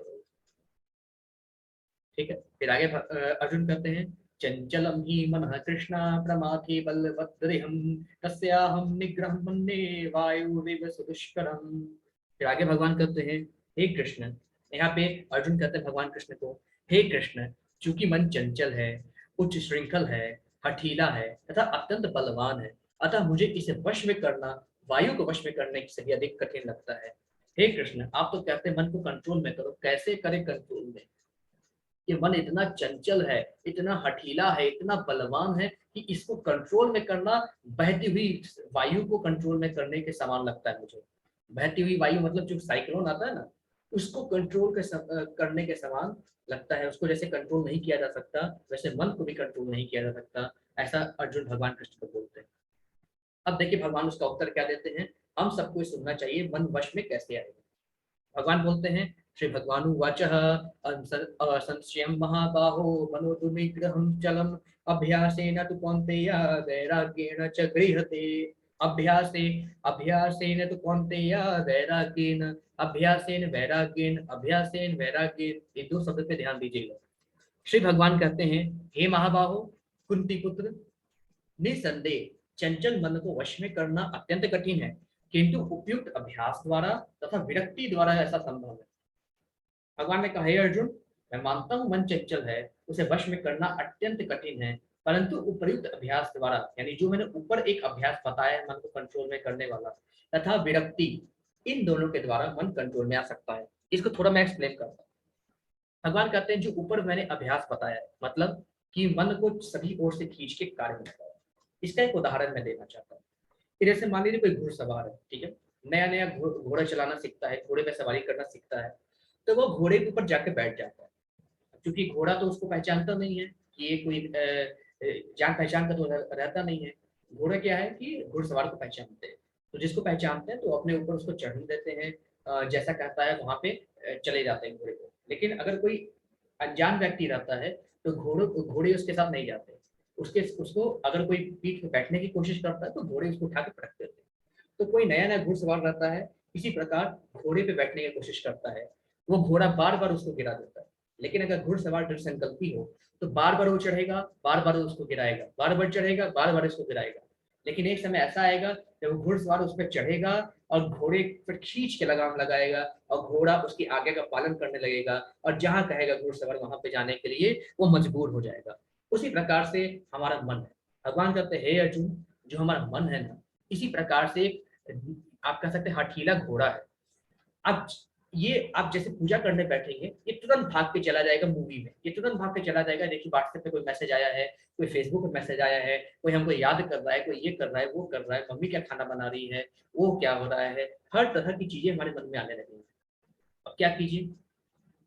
ठीक है, फिर आगे अर्जुन कहते हैं चंचलम ही मनः कृष्णा प्रमाथि बलवद्रिहं तस्याहं निग्रहं मन्ये वायुरिव सुदुष्करम्। फिर आगे भगवान कहते हैं हे कृष्ण, यहाँ पे अर्जुन कहते हैं भगवान कृष्ण को, हे कृष्ण, चूंकि मन चंचल है, उच्च श्रृंखल है, हठीला है तथा अत्यंत बलवान है, अतः मुझे इसे वश में करना वायु को वश में करने से भी अधिक कठिन लगता है। हे कृष्ण, आप तो कहते हैं मन को कंट्रोल में करो, कैसे करें कंट्रोल में? ये मन इतना चंचल है, इतना हठीला है, इतना बलवान है कि इसको कंट्रोल में करना बहती हुई वायु को कंट्रोल में करने के समान लगता है मुझे। बहती हुई वायु मतलब जो साइक्लोन आता है ना, उसको कंट्रोल करने के समान लगता है। उसको जैसे कंट्रोल नहीं किया जा सकता, वैसे मन को भी कंट्रोल नहीं किया जा सकता, ऐसा अर्जुन भगवान कृष्ण को बोलते हैं। अब देखिए भगवान उसका उत्तर क्या देते हैं, हम सबको सुनना चाहिए, मन वश में कैसे आएगा। भगवान बोलते हैं श्री भगवानुवाचः संशयं महाबाहो मनोतु निग्रहं चलम् अभ्यासेन तु कौन्तेय वैराग्येण च गृह्यते। अभ्यासे अभ्यासेन तु कौन्तेय वैराग्येन अभ्यासेन वैराग्येन, ये दो शब्द पे ध्यान दीजिएगा। श्री भगवान कहते हैं हे महाबाहो, कुंती पुत्र, निसंदेह चंचल मन को वश में करना अत्यंत कठिन है, किंतु उपयुक्त अभ्यास द्वारा तथा विरक्ति द्वारा ऐसा संभव है। भगवान ने कहा हे अर्जुन, मैं मानता हूं मन चंचल है, उसे वश में करना अत्यंत कठिन है, परंतु उपयुक्त अभ्यास द्वारा, यानी जो मैंने ऊपर एक अभ्यास बताया है मन को कंट्रोल में करने वाला, तथा विरक्ति, इन दोनों के द्वारा मन कंट्रोल में आ सकता है। इसको थोड़ा मैं एक्सप्लेन करता हूँ। भगवान कहते हैं जो ऊपर मैंने अभ्यास बताया है, मतलब कि मन को सभी ओर से खींच के कार्य करता है। इसका एक उदाहरण मैं देना चाहता हूँ कि जैसे मान लीजिए कोई घुड़सवार है, ठीक है, नया नया घोड़ा चलाना सीखता है, घोड़े पे सवारी करना सीखता है, तो वो घोड़े के ऊपर जाके बैठ जाता है। क्योंकि घोड़ा तो उसको पहचानता नहीं है कि ये कोई जान पहचान का तो रहता नहीं है। घोड़ा क्या है कि घुड़सवार को पहचानते हैं, तो जिसको पहचानते हैं तो अपने ऊपर उसको चढ़ देते हैं, जैसा कहता है वहां पे चले जाते हैं घोड़े को। लेकिन अगर कोई अनजान व्यक्ति रहता है तो घोड़े उसके साथ नहीं जाते। उसको अगर कोई पीठ पे बैठने की कोशिश करता है तो घोड़े उसको उठा के पटक देते हैं। तो कोई नया नया घुड़सवार रहता है, इसी प्रकार घोड़े पे बैठने की कोशिश करता है, वो घोड़ा बार बार उसको गिरा देता है। लेकिन अगर घुड़सवार दृढ़ संकल्पी हो तो बार बार वो चढ़ेगा, बार बार उसको गिराएगा, बार बार चढ़ेगा, बार बार उसको गिराएगा। लेकिन एक समय ऐसा आएगा जब वो घुड़सवार उस पर चढ़ेगा और घोड़े पर खींच के लगाम लगाएगा और घोड़ा उसकी आज्ञा का पालन करने लगेगा, और जहां कहेगा घुड़सवार वहां पे जाने के लिए वो मजबूर हो जाएगा। उसी प्रकार से हमारा मन है। भगवान कहते हैं हे अर्जुन, जो हमारा मन है ना, इसी प्रकार से आप कह सकते हैं हठीला घोड़ा है। अब ये आप जैसे पूजा करने बैठेंगे, ये तुरंत भाग के चला जाएगा मूवी में, ये तुरंत भाग के चला जाएगा, देखिए व्हाट्सएप पे कोई मैसेज आया है, कोई फेसबुक पे मैसेज आया है, कोई हमको याद कर रहा है, कोई ये कर रहा है, वो कर रहा है, मम्मी क्या खाना बना रही है, वो क्या हो रहा है, हर तरह की चीजें हमारे मन में आने लगेंगी। अब क्या कीजिए,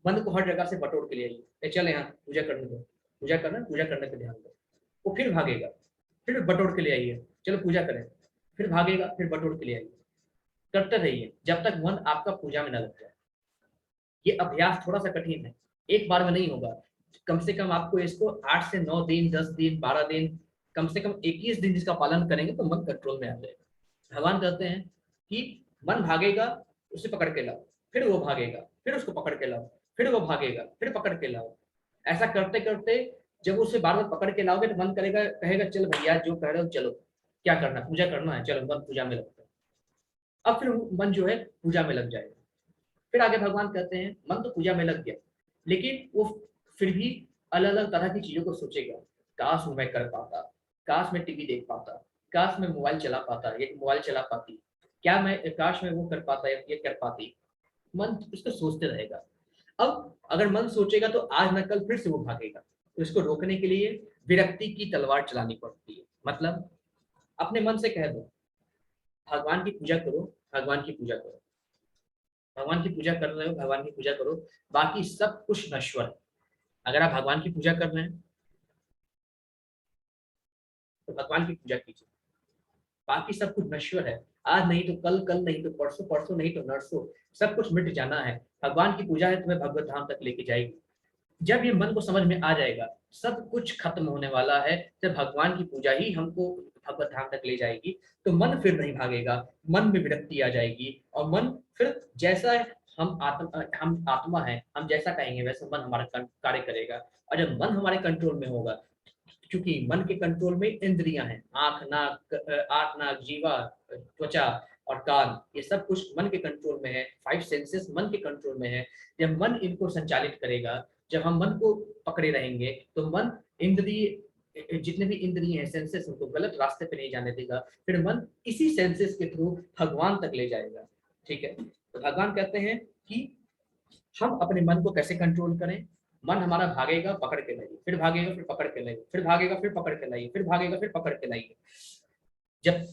मन को हर जगह से बटोर के ले आइए, चल यहाँ पूजा करने दो, पूजा करना, पूजा करने पे ध्यान दो। वो फिर भागेगा, फिर बटोर के ले आइए, चलो पूजा करें, फिर भागेगा, फिर बटोर के ले आइए। करते रहिए जब तक मन आपका पूजा में न लग जाए। ये अभ्यास थोड़ा सा कठिन है, एक बार में नहीं होगा। कम से कम आपको इसको 8 से 9 दिन, 10 दिन, 12 दिन, कम से कम 21 दिन इसका पालन करेंगे तो मन कंट्रोल में आ जाएगा। भगवान कहते हैं कि मन भागेगा, उसे पकड़ के लाओ, फिर वो भागेगा, फिर उसको पकड़ के लाओ, फिर वो भागेगा, फिर पकड़ के लाओ। ऐसा करते करते जब उसे बार बार पकड़ के लाओगे तो मन करेगा, कहेगा चल भैया जो कह रहे हो चलो, क्या करना, पूजा करना है, चलो मन पूजा में लगता है। अब फिर मन जो है पूजा में लग जाएगा। फिर आगे भगवान कहते हैं मन तो पूजा में लग गया, लेकिन वो फिर भी अलग अलग तरह की चीजों को सोचेगा। काश मैं कर पाता, काश मैं टीवी देख पाता, काश मैं मोबाइल चला पाता, ये मोबाइल चला पाती, क्या मैं, काश मैं वो कर पाता, ये कर पाती। मन इसको सोचते रहेगा। अब अगर मन सोचेगा तो आज न कल फिर से वो भागेगा। तो इसको रोकने के लिए विरक्ति की तलवार चलानी पड़ती है। मतलब अपने मन से कह दो भगवान की पूजा करो, भगवान की पूजा करो, भगवान की पूजा कर रहे हो, भगवान की पूजा करो, बाकी सब कुछ नश्वर है। अगर आप भगवान की पूजा कर रहे हैं तो भगवान की पूजा कीजिए, बाकी सब कुछ नश्वर है। आज नहीं तो कल, कल नहीं तो परसों, परसों नहीं तो नरसों, सब कुछ मिट जाना है। भगवान की पूजा है, तुम्हें भगवत धाम तक लेके जाएगी। जब ये मन को समझ में आ जाएगा सब कुछ खत्म होने वाला है, जब भगवान की पूजा ही हमको भगवत धाम तक ले जाएगी, तो मन फिर नहीं भागेगा, मन में विरक्ति आ जाएगी और मन फिर जैसा हम आत्मा है, हम जैसा कहेंगे वैसा मन हमारा कार्य करेगा। और जब मन हमारे कंट्रोल में होगा, क्योंकि मन के कंट्रोल में इंद्रियां हैं, आंख नाक जीवा त्वचा और कान, ये सब कुछ मन के कंट्रोल में है, 5 सेंसेस मन के कंट्रोल में है। जब मन इनको संचालित करेगा, जब हम मन को पकड़े रहेंगे, तो मन इंद्रिय जितने भी इंद्रिय हैं, सेंसेस, उनको गलत रास्ते पे नहीं जाने देगा, फिर मन इसी सेंसेस के थ्रू भगवान तक ले जाएगा। ठीक है, तो भगवान कहते हैं कि हम अपने मन को कैसे कंट्रोल करें। मन हमारा भागेगा, पकड़ के लाइए, फिर भागेगा, फिर पकड़ के लाइए, फिर भागेगा, फिर पकड़ के लाइए, फिर भागेगा, फिर पकड़ के लाइए। जब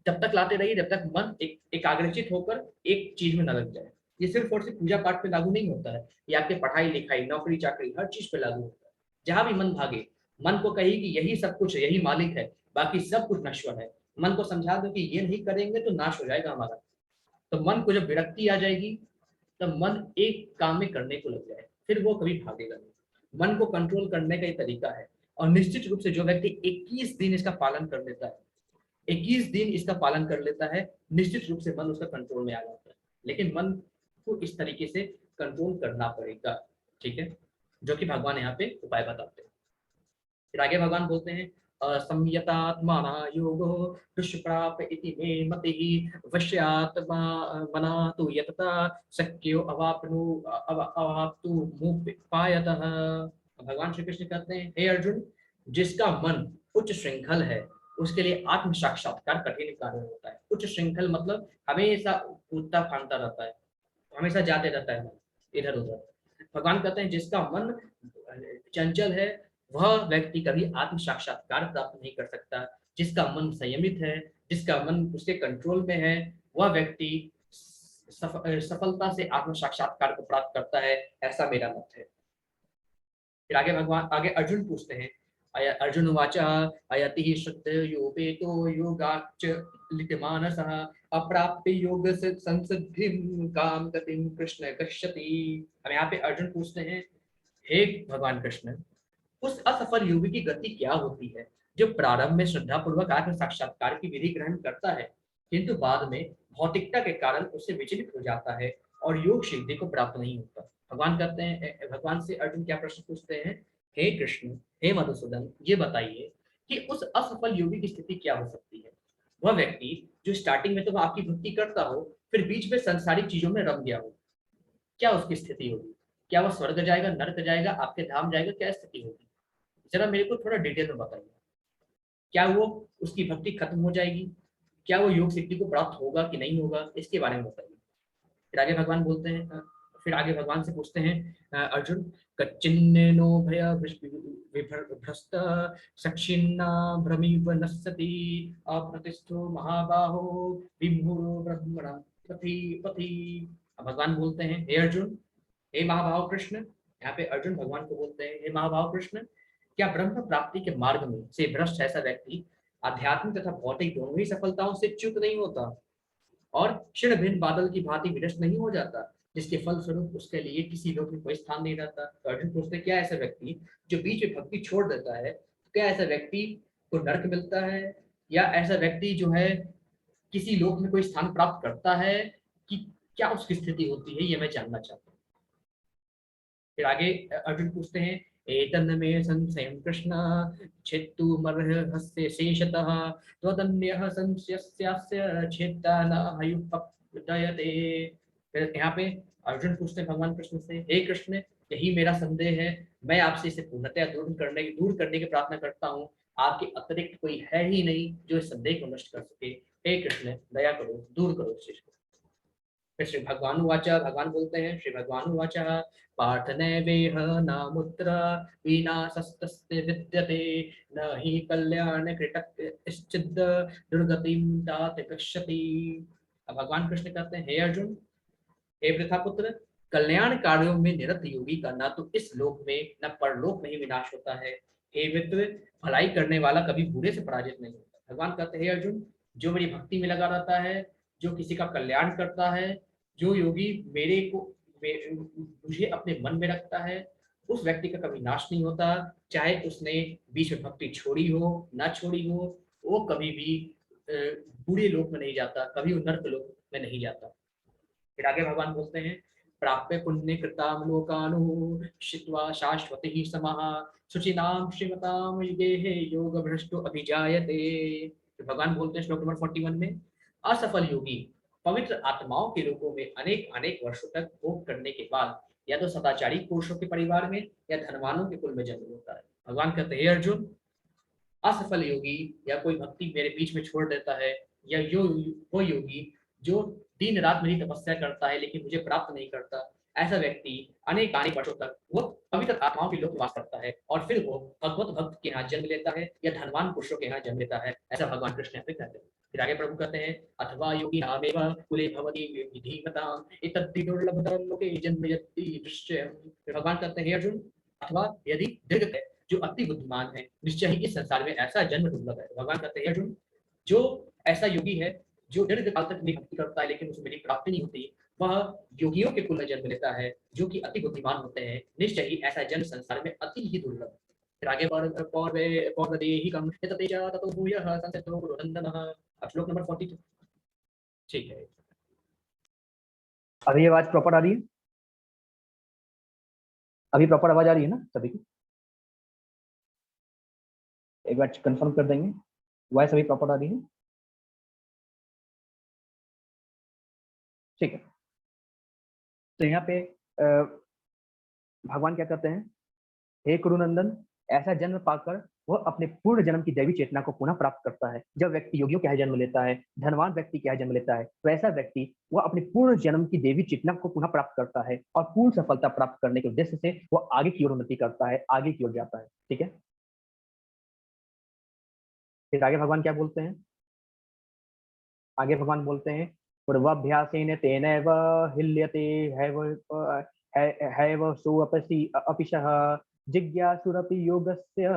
जब तक लाते रहिए, जब तक मन एकाग्रचित होकर एक चीज में न लग जाए। ये सिर्फ और सिर्फ पूजा पाठ पे लागू नहीं होता है, ये आपके पढ़ाई लिखाई, नौकरी चाकरी, हर चीज पे लागू होता है। जहां भी मन भागे, मन को कही कि यही सब कुछ है, यही मालिक है, बाकी सब कुछ नश्वर है। मन को समझा दो कि ये नहीं करेंगे तो नाश हो जाएगा हमारा। तो मन को जब विरक्ति आ जाएगी, तब मन एक काम में करने को लग जाए, फिर वो कभी भागेगा नहीं। मन को कंट्रोल करने का ये तरीका है, और निश्चित रूप से जो व्यक्ति 21 दिन इसका पालन कर लेता है, 21 दिन इसका पालन कर लेता है, निश्चित रूप से मन उसका कंट्रोल में आ जाता है। लेकिन मन को इस तरीके से कंट्रोल करना पड़ेगा। ठीक है, जो कि भगवान यहाँ पे उपाय बताते हैं। फिर आगे भगवान बोलते हैं, संयतात्माना योगो दुष्प्राप इति मे मतिः वश्यात्मा मना तु यतता शक्यो अवाप्तु मुपायतः। भगवान श्री कृष्ण कहते हैं, हे अर्जुन, जिसका मन उच्च श्रृंखल है, उसके लिए आत्म साक्षात्कार कठिन कार्य होता है। उच्च श्रृंखल मतलब हमेशा कूदता फांदता रहता है, हमेशा जाते रहता है इधर उधर। भगवान कहते हैं जिसका मन चंचल है, वह व्यक्ति कभी आत्म साक्षात्कार प्राप्त नहीं कर सकता। जिसका मन संयमित है, जिसका मन उसके कंट्रोल में है, वह व्यक्ति सफलता से आत्म साक्षात्कार को प्राप्त करता है, ऐसा मेरा मत है। फिर आगे अर्जुन पूछते हैं, अर्जुन उवाच अयति श्रद्धयोपेतो योगाच्च लिटमानसः अप्राप्य योग संसिद्धिं काम गतिं कृष्ण गच्छति। अब यहाँ पे अर्जुन पूछते हैं, हे भगवान कृष्ण, उस असफल योगी की गति क्या होती है जो प्रारंभ में श्रद्धा पूर्वक आत्म साक्षात्कार की विधि ग्रहण करता है, किंतु बाद में भौतिकता के कारण उससे विचलित हो जाता है और योग सिद्धि को प्राप्त नहीं होता। भगवान कहते हैं, भगवान से अर्जुन क्या प्रश्न पूछते हैं, हे कृष्ण, हे मधुसूदन, ये बताइए कि उस असफल योगी की स्थिति क्या हो सकती है। वह व्यक्ति जो स्टार्टिंग में तो आपकी भक्ति करता हो, फिर बीच में संसारिक चीजों में रम गया हो, क्या उसकी स्थिति होगी? क्या वह स्वर्ग जाएगा, नरक जाएगा, आपके धाम जाएगा, क्या स्थिति होगी? जरा मेरे को थोड़ा डिटेल में बताइए। क्या वो उसकी भक्ति खत्म हो जाएगी? क्या वो योग सिद्धि को प्राप्त होगा कि नहीं होगा? इसके बारे में बताइए। फिर आगे भगवान बोलते हैं, फिर आगे भगवान से पूछते हैं अर्जुन, कच्चिन्नो भय विभ्रस्त सक्षिन्ना भ्रमिव नश्यति अप्रतिष्ठो महाबाहो विभुरो ब्रह्मण पथि पथि। भगवान बोलते हैं, हे अर्जुन, हे महाभाव कृष्ण, यहाँ पे अर्जुन भगवान को बोलते हैं, हे महाभाव कृष्ण, क्या ब्रह्म प्राप्ति के मार्ग में से भ्रष्ट ऐसा व्यक्ति आध्यात्मिक तथा भौतिक दोनों ही सफलताओं से च्युत नहीं होता और क्षण भिन्न बादल की भांति विनष्ट नहीं हो जाता, जिसके फल स्वरूप उसके लिए किसी लोक में कोई स्थान नहीं रहता? तो अर्जुन पूछते, क्या ऐसा व्यक्ति जो बीच में भक्ति छोड़ देता है, क्या ऐसा व्यक्ति को नरक मिलता है, या ऐसा व्यक्ति जो है किसी लोक में कोई स्थान प्राप्त करता है, कि क्या उसकी स्थिति होती है, ये मैं जानना चाहता हूँ। फिर आगे अर्जुन पूछते हैं, एतन्मे संशयं कृष्ण छेत्तुमर्हस्य शेषतः त्वदन्यः संशयस्यास्य छेत्ता न हयुपपद्यते। फिर यहाँ पे अर्जुन पूछते हैं भगवान कृष्ण से, हे कृष्ण, यही मेरा संदेह है, मैं आपसे इसे पूर्णतया दूर करने की प्रार्थना करता हूँ। आपके अतिरिक्त कोई है ही नहीं जो इस संदेह को नष्ट कर सके। हे कृष्ण, दया करो, दूर करो इस चीज को। फिर श्री भगवान उवाच, भगवान बोलते हैं, श्री भगवान उवाच पार्थ नैवेह नामुत्र विनाशस्तस्य विद्यते न हि कल्याण कृतश्चिद् दुर्गतिं तात गच्छति। अब भगवान कृष्ण कहते हैं, हे अर्जुन, हे वृथा पुत्र, कल्याण कार्यों में निरत योगी का न तो इस लोक में न परलोक में ही विनाश होता है। हे मित्र, भलाई करने वाला कभी बुरे से पराजित नहीं होता। भगवान कहते हैं, हे अर्जुन, जो मेरी भक्ति में लगा रहता है, जो किसी का कल्याण करता है, जो योगी मुझे अपने मन में रखता है, उस व्यक्ति का कभी नाश नहीं होता, चाहे उसने बीच में भक्ति छोड़ी हो ना छोड़ी हो, वो कभी भी बुरे लोक में नहीं जाता, कभी वो नर्क लोक में नहीं जाता। फिर आगे भगवान बोलते हैं, प्राप्य पुण्य कृताम लोकानु शित्वा शाश्वती ही समाः शुचिनाम श्रीमताम युगे योग भ्रष्टो अभिजायते। तो भगवान बोलते हैं श्लोक नंबर 41 में, असफल योगी पवित्र आत्माओं के रूपों में अनेक अनेक वर्षों तक भोग करने के बाद या तो सदाचारी पुरुषों के परिवार में या धनवानों के कुल में जन्म होता है। भगवान कहते हैं, हे अर्जुन, असफल योगी या कोई भक्ति मेरे बीच में छोड़ देता है, या वो योगी जो दिन रात मेरी तपस्या करता है लेकिन मुझे प्राप्त नहीं करता, ऐसा व्यक्ति अनेक अनेक वर्षों तक वो पवित्र आत्माओं के लोक निवास करता है और फिर वो भगवत भक्त के यहाँ जन्म लेता है या धनवान पुरुषों के यहाँ जन्म लेता है, ऐसा भगवान कृष्ण यहाँ पे कहते हैं। फिर आगे प्रभु कहते हैं, अथवा योगी नामेव कुले भवति विधीमताम् एतद्धि दुर्लभतरं लोके जन्म यत्ति दृश्यम्। फिर भगवान कहते हैं, हे अर्जुन, अथवा यदि दीर्घ जो अति बुद्धिमान है, निश्चय ही इस संसार में ऐसा जन्म दुर्लभ है। भगवान कहते हैं, अर्जुन, जो ऐसा योगी है जो दीर्घ काल तक मेरी भक्ति करता है लेकिन उसे मेरी प्राप्ति नहीं होती, वह योगियों के कुल में जन्म लेता है जो कि अति बुद्धिमान होते हैं, निश्चय ही ऐसा जन्म संसार में अति ही दुर्लभ है। फिर आगे पौर्वदेहिकं यतते च ततो भूयः संसिद्धो गुरुनन्दनः। अब श्लोक नंबर 42। ठीक है, अभी आवाज प्रॉपर आ रही है? अभी प्रॉपर आवाज आ रही है ना सभी की? एक बार कंफर्म कर देंगे, वॉइस अभी प्रॉपर आ रही है? ठीक है। तो यहाँ पे भगवान क्या कहते हैं, हे कुरुनंदन, ऐसा जन्म पाकर वह अपने पूर्ण जन्म की दैवी चेतना को पुनः प्राप्त करता है। जब व्यक्ति योगियों के यहाँ जन्म लेता है, धनवान व्यक्ति के यहाँ जन्म लेता है, तो ऐसा व्यक्ति वह अपने पूर्ण जन्म की दैवी चेतना को पुनः प्राप्त करता है और पूर्ण सफलता प्राप्त करने के उद्देश्य से वह आगे की ओर उन्नति करता है, आगे की ओर जाता है। ठीक है, फिर आगे भगवान क्या बोलते हैं? आगे भगवान बोलते हैं, पूर्वाभ्यासेन तेनैव हिल्यते हैव सोऽपि अपिशः जिज्ञासुरपि योगस्य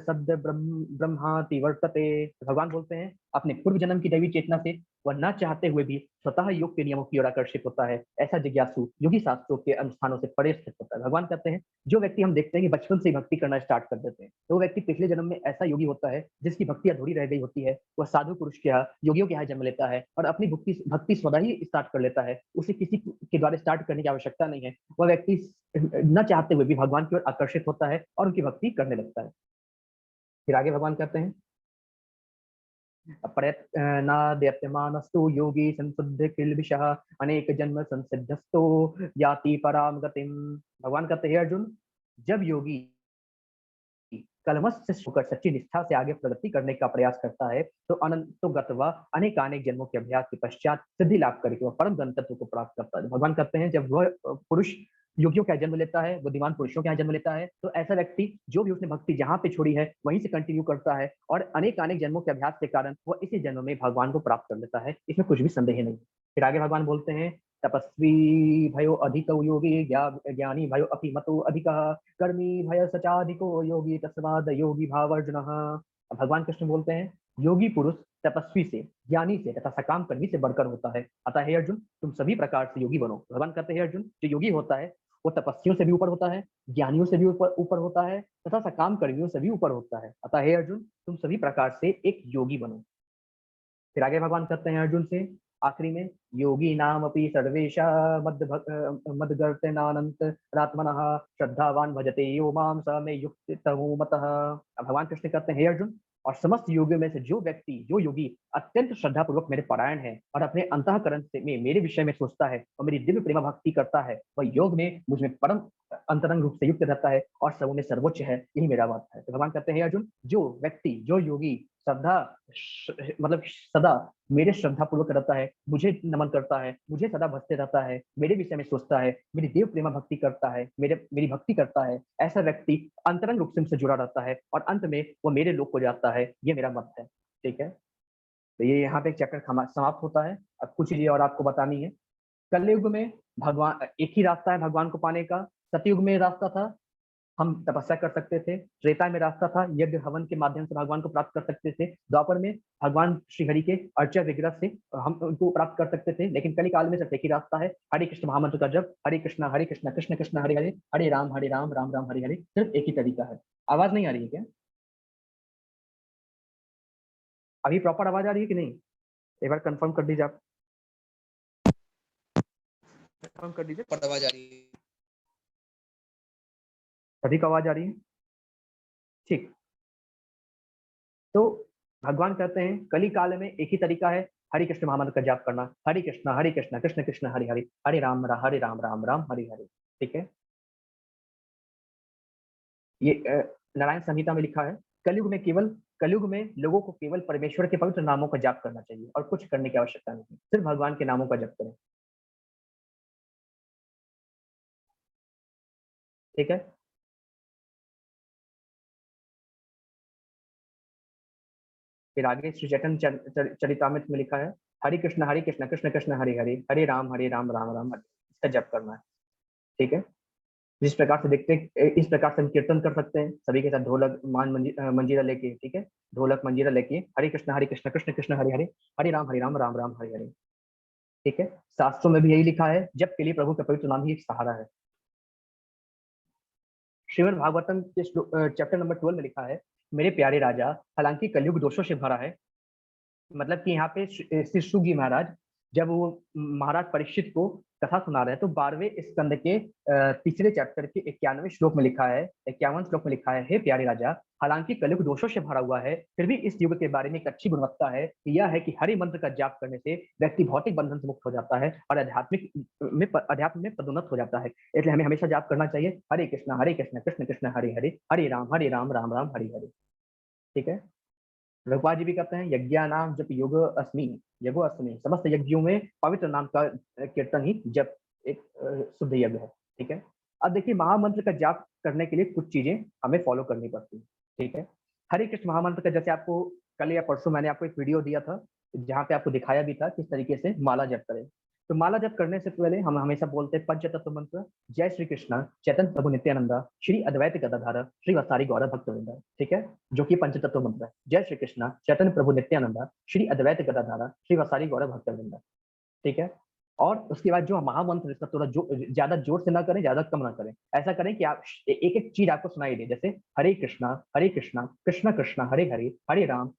शब्द ब्रह्माति वर्तते। भगवान बोलते हैं, अपने पूर्व जन्म की दैवी चेतना से वह न चाहते हुए भी स्वतः योग के नियमों की ओर आकर्षित होता है। ऐसा जिज्ञासु योगी शास्त्रों के अनुष्ठानों से परे स्थित होता है। भगवान कहते हैं, जो व्यक्ति हम देखते हैं कि बचपन से भक्ति करना स्टार्ट कर देते हैं, तो वो व्यक्ति पिछले जन्म में ऐसा योगी होता है जिसकी भक्ति अधूरी रह गई होती है। वह साधु पुरुष के यहाँ, योगियों के यहाँ जन्म लेता है और अपनी भक्ति स्वतः ही स्टार्ट कर लेता है। उसे किसी के द्वारा स्टार्ट करने की आवश्यकता नहीं है। वह व्यक्ति न चाहते हुए भी भगवान की ओर आकर्षित होता है और उनकी भक्ति करने लगता है। फिर आगे भगवान कहते हैं, प्रयत्नाद्यत्यमानस्तु योगी संशुद्ध किल्बिषः अनेक जन्म संसिद्धस्तो याति परां गतिम। भगवान कहते हैं, अर्जुन, जब योगी कलमश से होकर सच्ची निष्ठा से आगे प्रगति करने का प्रयास करता है, तो अनंतो गत्वा अनेक जन्मों के अभ्यास के पश्चात सिद्धि लाभ करके वह परम गंतव्य को प्राप्त करता है। भगवान कहते हैं, जब वह पुरुष योगियों का जन्म लेता है, बुद्धिमान पुरुषों का जन्म लेता है, तो ऐसा व्यक्ति जो भी उसने भक्ति जहां पे छोड़ी है वहीं से कंटिन्यू करता है और अनेक जन्मों के अभ्यास के कारण वह इसी जन्म में भगवान को प्राप्त कर लेता है। इसमें कुछ भी संदेह नहीं। फिर आगे भगवान बोलते हैं, तपस्वी भयो अधिक योगी ज्ञानी भयो अपि मतो अधिकः कर्मी भय सचाधिको योगी तस्माद योगी भावर्जुन। भगवान कृष्ण बोलते हैं, योगी पुरुष तपस्वी से, ज्ञानी से तथा सकाम कर्मी से बढ़कर होता है। अतः हे अर्जुन, तुम सभी प्रकार से योगी बनो। भगवान कहते हैं, अर्जुन, जो योगी होता है वो तपस्वियों से भी ऊपर होता है, ज्ञानियों से भी ऊपर होता है तथा सकाम कर्मियों से भी ऊपर होता है। अतः हे अर्जुन, तुम सभी प्रकार से एक योगी बनो। फिर आगे भगवान कहते हैं अर्जुन से आखिरी में, योगी नाम अपि सर्वेशा मदगर्तेनानंत रात्मनः श्रद्धावान भजते यो माम स मे युक्ततमो मतः। भगवान कृष्ण कहते हैं, हे अर्जुन, और समस्त योगियों में से जो व्यक्ति, जो योगी अत्यंत श्रद्धापूर्वक मेरे परायण है और अपने अंतःकरण से में मेरे विषय में सोचता है और मेरी दिव्य प्रेमा भक्ति करता है, वह योग में मुझ में परम अंतरंग रूप से युक्त रहता है और सबों में सर्वोच्च है। यही मेरा मत है। तो भगवान कहते हैं, अर्जुन, जो व्यक्ति, जो योगी श्रद्धा मतलब सदा मेरे श्रद्धा पूर्वक रहता है, मुझे नमन करता है, मुझे सदा भजते रहता है, मेरे विषय में सोचता है, मेरी देव प्रेमा भक्ति करता है, मेरी भक्ति करता है, ऐसा व्यक्ति अंतरंग रूप से मुझसे जुड़ा रहता है और अंत में वो मेरे लोक को जाता है। ये मेरा मत है। ठीक है, तो ये यहाँ पे चैप्टर समाप्त होता है। अब कुछ चीजें और आपको बतानी है। कलयुग में भगवान एक ही रास्ता है भगवान को पाने का। सतयुग में रास्ता था हम तपस्या कर सकते थे। त्रेता में रास्ता था, यज्ञ हवन के माध्यम से भगवान को प्राप्त कर सकते थे। द्वापर में भगवान श्री हरि के अर्चा विग्रह से हम उनको प्राप्त कर सकते थे। लेकिन कली काल में सिर्फ एक ही रास्ता है, हरे कृष्ण महामंत्र का जप, हरे कृष्ण कृष्ण कृष्ण हरे हरे, हरे राम राम राम हरे हरे, सिर्फ एक ही तरीका है। आवाज नहीं आ रही है क्या? अभी प्रॉपर आवाज आ रही है कि नहीं? एक बार कंफर्म कर दीजिए आप, कंफर्म कर दीजिए प्रॉपर आवाज आ रही है। सभी को आवाज आ रही है? ठीक। तो भगवान कहते हैं कली काल में एक ही तरीका है, हरे कृष्ण महामंत्र का जाप करना, हरे कृष्ण कृष्ण कृष्ण हरे हरे, हरे राम राम राम हरे हरे। ठीक है, ये नारायण संहिता में लिखा है। कलयुग में लोगों को केवल परमेश्वर के पवित्र नामों का जाप करना चाहिए और कुछ करने की आवश्यकता नहीं, सिर्फ भगवान के नामों का जप करें। ठीक है, फिर आगे श्री चैतन्य चरितामृत में लिखा है, हरे कृष्ण कृष्ण कृष्ण हरे हरे, हरे राम राम राम हरे, इसका जप करना है। ठीक है, जिस प्रकार से देखते हैं इस प्रकार से हम कीर्तन कर सकते हैं सभी के साथ, ढोलक मंजीरा लेके। ठीक है, ढोलक मंजीरा लेके हरे कृष्ण कृष्ण कृष्ण हरे हरे, हरे राम राम राम हरे हरे। ठीक है, शास्त्रों में भी यही लिखा है, जब के लिए प्रभु का पवित्र नाम ही एक सहारा है। श्रीमद् भागवतम के चैप्टर नंबर 12 में लिखा है, मेरे प्यारे राजा, हालांकि कलयुग दोषों से भरा है, मतलब कि यहाँ पे श्री सुगी महाराज जब वो महाराज परीक्षित को कथा सुना रहे हैं, तो 12वें स्कंद के तीसरे चैप्टर के 91वें श्लोक में लिखा है, 51 श्लोक में लिखा है, हे प्यारे राजा, हालांकि कलयुग दोषों से भरा हुआ है, फिर भी इस युग के बारे में एक अच्छी गुणवत्ता है, यह है कि हरि मंत्र का जाप करने से व्यक्ति भौतिक बंधन से मुक्त हो जाता है और अध्यात्म में पदोन्नत हो जाता है। इसलिए हमें हमेशा जाप करना चाहिए, हरे कृष्ण कृष्ण कृष्ण हरे हरे, हरे राम राम राम हरे हरे। ठीक है, रघुपाल जी भी कहते हैं, यज्ञा नाम जप योग अस्मि, यज्ञो अस्मि, समस्त यज्ञों में पवित्र नाम का कीर्तन ही जप एक शुद्ध यज्ञ है। ठीक है, अब देखिए महामंत्र का जाप करने के लिए कुछ चीजें हमें फॉलो करनी पड़ती है। ठीक है, हरे कृष्ण महामंत्र का, जैसे आपको कल या परसों मैंने आपको एक वीडियो दिया था जहाँ पे आपको दिखाया भी था किस तरीके से माला जप करें। तो माला जप करने से पहले हम हमेशा बोलते हैं पंचतत्व मंत्र, जय श्री कृष्ण चैतन्य प्रभु नित्यानंदा श्री अद्वैत गदाधर श्री वसारी गौरव भक्तवृंद। ठीक है, जो कि पंचतत्व मंत्र है, जय श्री कृष्ण चैतन्य प्रभु नित्यानंदा श्री अद्वैत गदाधर श्री वसारी गौरव भक्तवृंद। ठीक है, और उसके बाद जो महामंत्र, इसका थोड़ा ज्यादा जोर से ना करें, ज्यादा कम ना करें, ऐसा करें कि आप एक एक चीज आपको सुनाई दे, जैसे हरे कृष्णा कृष्ण कृष्ण हरे हरे, हरे राम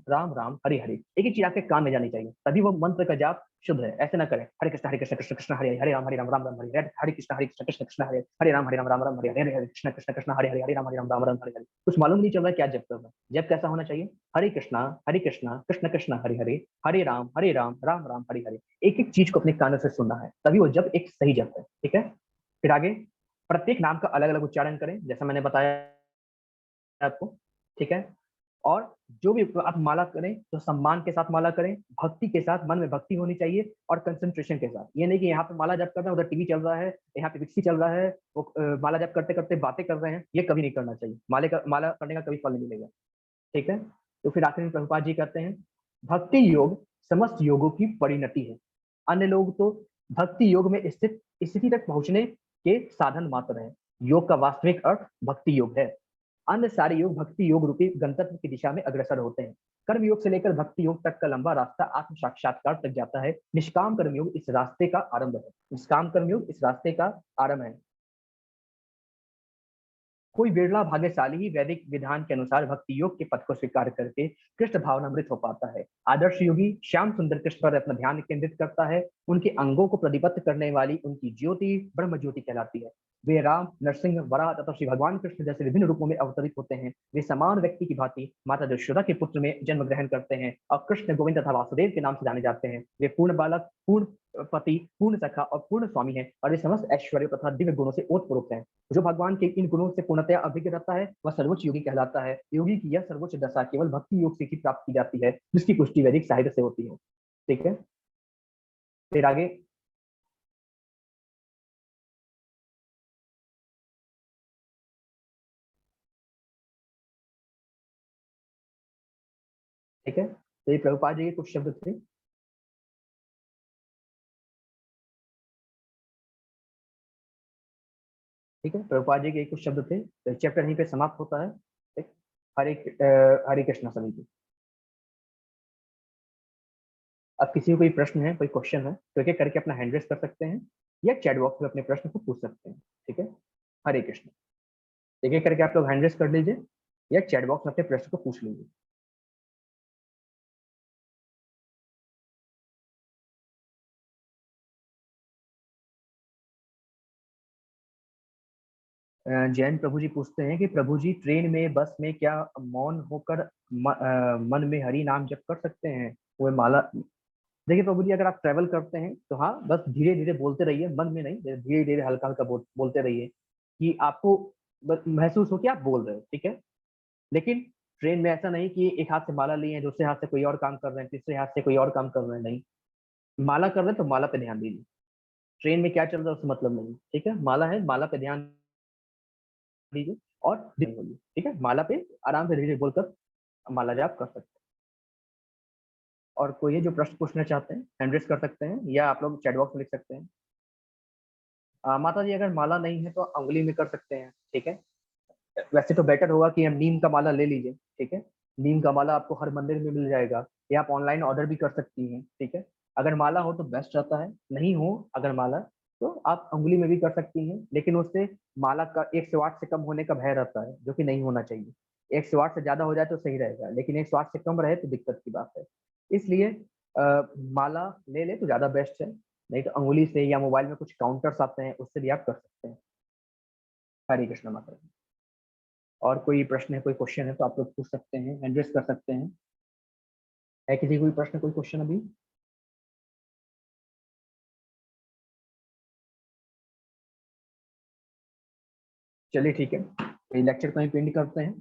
राम राम हरे हरे, एक एक चीज आपके कान में जानी चाहिए, तभी वो मंत्र का जाप शुद्ध है। ऐसे ना करें हरे कृष्ण कृष्ण कृष्ण हरे हरे राम राम राम हरे हरे, हरे कृष्ण कृष्ण कृष्ण हरे राम राम हरे हरे, हरे कृष्ण कृष्ण हरे हरे राम राम हरे हरे। कुछ मालूम नहीं चल रहा है क्या जप कर रहा है। जप कैसा होना चाहिए, हरे कृष्ण कृष्ण कृष्ण हरे हरे, हरे राम राम हरे हरे, एक एक चीज को अपने कानों से सुनना है, तभी वो जब एक सही जप है। ठीक है, फिर आगे प्रत्येक नाम का अलग अलग उच्चारण करें, जैसा मैंने बताया आपको। ठीक है, और जो भी आप माला करें तो सम्मान के साथ माला करें, भक्ति के साथ, मन में भक्ति होनी चाहिए और कंसंट्रेशन के साथ। ये नहीं कि यहाँ पे माला जप कर रहे हैं, उधर टीवी चल रहा है, यहाँ पे मिक्सी चल रहा है, वो माला जप करते करते बातें कर रहे हैं, ये कभी नहीं करना चाहिए। माला करने का कभी फल नहीं मिलेगा। ठीक है, तो फिर आखिर में प्रभुपाद जी कहते हैं, भक्ति योग समस्त योगों की परिणति है। अन्य लोग तो भक्ति योग में स्थित स्थिति तक पहुंचने के साधन मात्र है, योग का वास्तविक अर्थ भक्ति योग है। अन्य सारे योग भक्ति योग रूपी गंतव्य की दिशा में अग्रसर होते हैं। कर्म योग से लेकर भक्ति योग तक का लंबा रास्ता आत्म साक्षात्कार तक जाता है। निष्काम कर्म योग इस रास्ते का आरंभ है, निष्काम कर्म योग इस रास्ते का आरंभ है। कोई बिरला भाग्यशाली ही वैदिक विधान के अनुसार भक्ति योग के पथ को स्वीकार करके कृष्ण भावनामृत हो पाता है। आदर्श योगी श्याम सुंदर कृष्ण पर अपना ध्यान केंद्रित करता है, उनके अंगों को प्रदीप्त करने वाली उनकी ज्योति ब्रह्म ज्योति कहलाती है। वे राम, नरसिंह, वराह तथा श्री भगवान कृष्ण जैसे विभिन्न रूपों में अवतरित होते हैं। वे समान व्यक्ति की भांति माता यशोदा के पुत्र में जन्म ग्रहण करते हैं और कृष्ण, गोविंद तथा वासुदेव के नाम से जाने जाते हैं। वे पूर्ण बालक, पूर्ण पति, पूर्ण सखा और पूर्ण स्वामी हैं और वे समस्त ऐश्वर्य तथा दिव्य गुणों से ओतप्रोत हैं। जो भगवान के इन गुणों से पूर्णतया अभिज्ञ रहता है वह सर्वोच्च योगी कहलाता है। योगी की यह सर्वोच्च दशा केवल भक्ति योग से ही प्राप्त की जाती है, जिसकी पुष्टि वैदिक साहित्य से होती है। ठीक है, फिर आगे ठीक है, तो ये प्रभुपाद जी के कुछ शब्द थे। ठीक ठीक है, प्रभुपाद जी के कुछ शब्द थे, तो चैप्टर यहीं पे समाप्त होता है। ठीक, हरे कृष्णा सभी को। अब किसी को कोई प्रश्न है, कोई क्वेश्चन है, तो एक एक करके अपना हैंड रेस कर सकते हैं या चैट बॉक्स में अपने प्रश्न को पूछ सकते हैं। ठीक है, हरे कृष्ण। एक एक करके आप लोग हैंड रेस कर लीजिए या चैट बॉक्स में अपने प्रश्न को पूछ लीजिए। जैन प्रभु जी पूछते हैं कि प्रभु जी ट्रेन में, बस में क्या मौन होकर मन में हरि नाम जप कर सकते हैं? वो माला, देखिए प्रभु जी, अगर आप ट्रैवल करते हैं तो हाँ, बस धीरे धीरे बोलते रहिए, मन में नहीं, धीरे धीरे हल्का हल्का बोलते रहिए कि आपको बस महसूस हो कि आप बोल रहे हो। ठीक है, लेकिन ट्रेन में ऐसा नहीं कि एक हाथ से माला लिए हैं, दूसरे हाथ से कोई और काम कर रहे हैं, तीसरे हाथ से कोई और काम कर रहे हैं, नहीं। माला कर रहे हैं तो माला पे ध्यान दीजिए, ट्रेन में क्या चल रहा है उससे मतलब नहीं। ठीक है, माला है, माला पे ध्यान दीजिए और धीरे बोलिए। ठीक है, माला पे आराम से धीरे बोलकर माला जाप कर सकते हैं। और कोई है जो प्रश्न पूछना चाहते हैं, हैंड रेस कर सकते हैं या आप लोग चैट बॉक्स में लिख सकते हैं। माता जी, अगर माला नहीं है तो उंगली में कर सकते हैं। ठीक है, वैसे तो बेटर होगा कि हम नीम का माला ले लीजिए। ठीक है, नीम का माला आपको हर मंदिर में मिल जाएगा, या आप ऑनलाइन ऑर्डर भी कर सकती हैं। ठीक है, अगर माला हो तो बेस्ट रहता है, नहीं हो अगर माला तो आप उंगली में भी कर सकती हैं, लेकिन उससे माला का 108 से कम होने का भय रहता है, जो कि नहीं होना चाहिए। 108 से ज्यादा हो जाए तो सही रहेगा, लेकिन 108 से कम रहे तो दिक्कत की बात है। इसलिए माला ले ले तो ज्यादा बेस्ट है, नहीं तो अंगुली से या मोबाइल में कुछ काउंटर्स आते हैं, उससे भी आप कर सकते हैं। हरे कृष्ण माता जी। और कोई प्रश्न है, कोई क्वेश्चन है तो आप लोग पूछ सकते हैं, हैंड रेस कर सकते हैं। है किसी कोई प्रश्न, कोई क्वेश्चन अभी? चलिए ठीक है, ये लेक्चर को ही पेंड करते हैं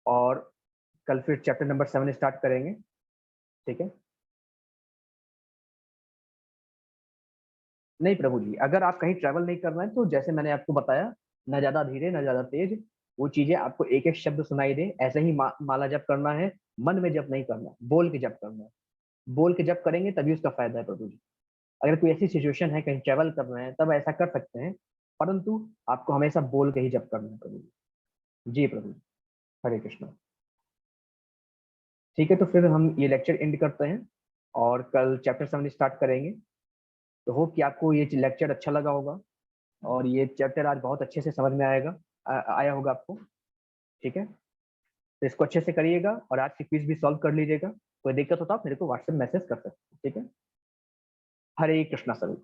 और कल फिर चैप्टर नंबर 7 स्टार्ट करेंगे। ठीक है, नहीं प्रभु जी, अगर आप कहीं ट्रैवल नहीं कर रहे हैं तो जैसे मैंने आपको बताया, ना ज्यादा धीरे ना ज्यादा तेज, वो चीजें आपको एक एक शब्द सुनाई दे ऐसे ही माला जप करना है। मन में जप नहीं करना, बोल के जप करना है। बोल के जप करेंगे तभी उसका फायदा है प्रभु जी। अगर कोई ऐसी सिचुएशन है, कहीं ट्रैवल कर रहे हैं, तब ऐसा कर सकते हैं, परंतु आपको हमेशा बोल के ही जप करना है प्रभु जी। जी प्रभु जी, हरे कृष्ण। ठीक है, तो फिर हम ये लेक्चर एंड करते हैं और कल चैप्टर 7 स्टार्ट करेंगे। तो होप कि आपको ये लेक्चर अच्छा लगा होगा और ये चैप्टर आज बहुत अच्छे से समझ में आया होगा आपको। ठीक है, तो इसको अच्छे से करिएगा और आज की क्विज भी सॉल्व कर लीजिएगा। कोई दिक्कत होता है आप मेरे को व्हाट्सएप मैसेज कर सकते हैं। ठीक है, हरे कृष्णा सभी।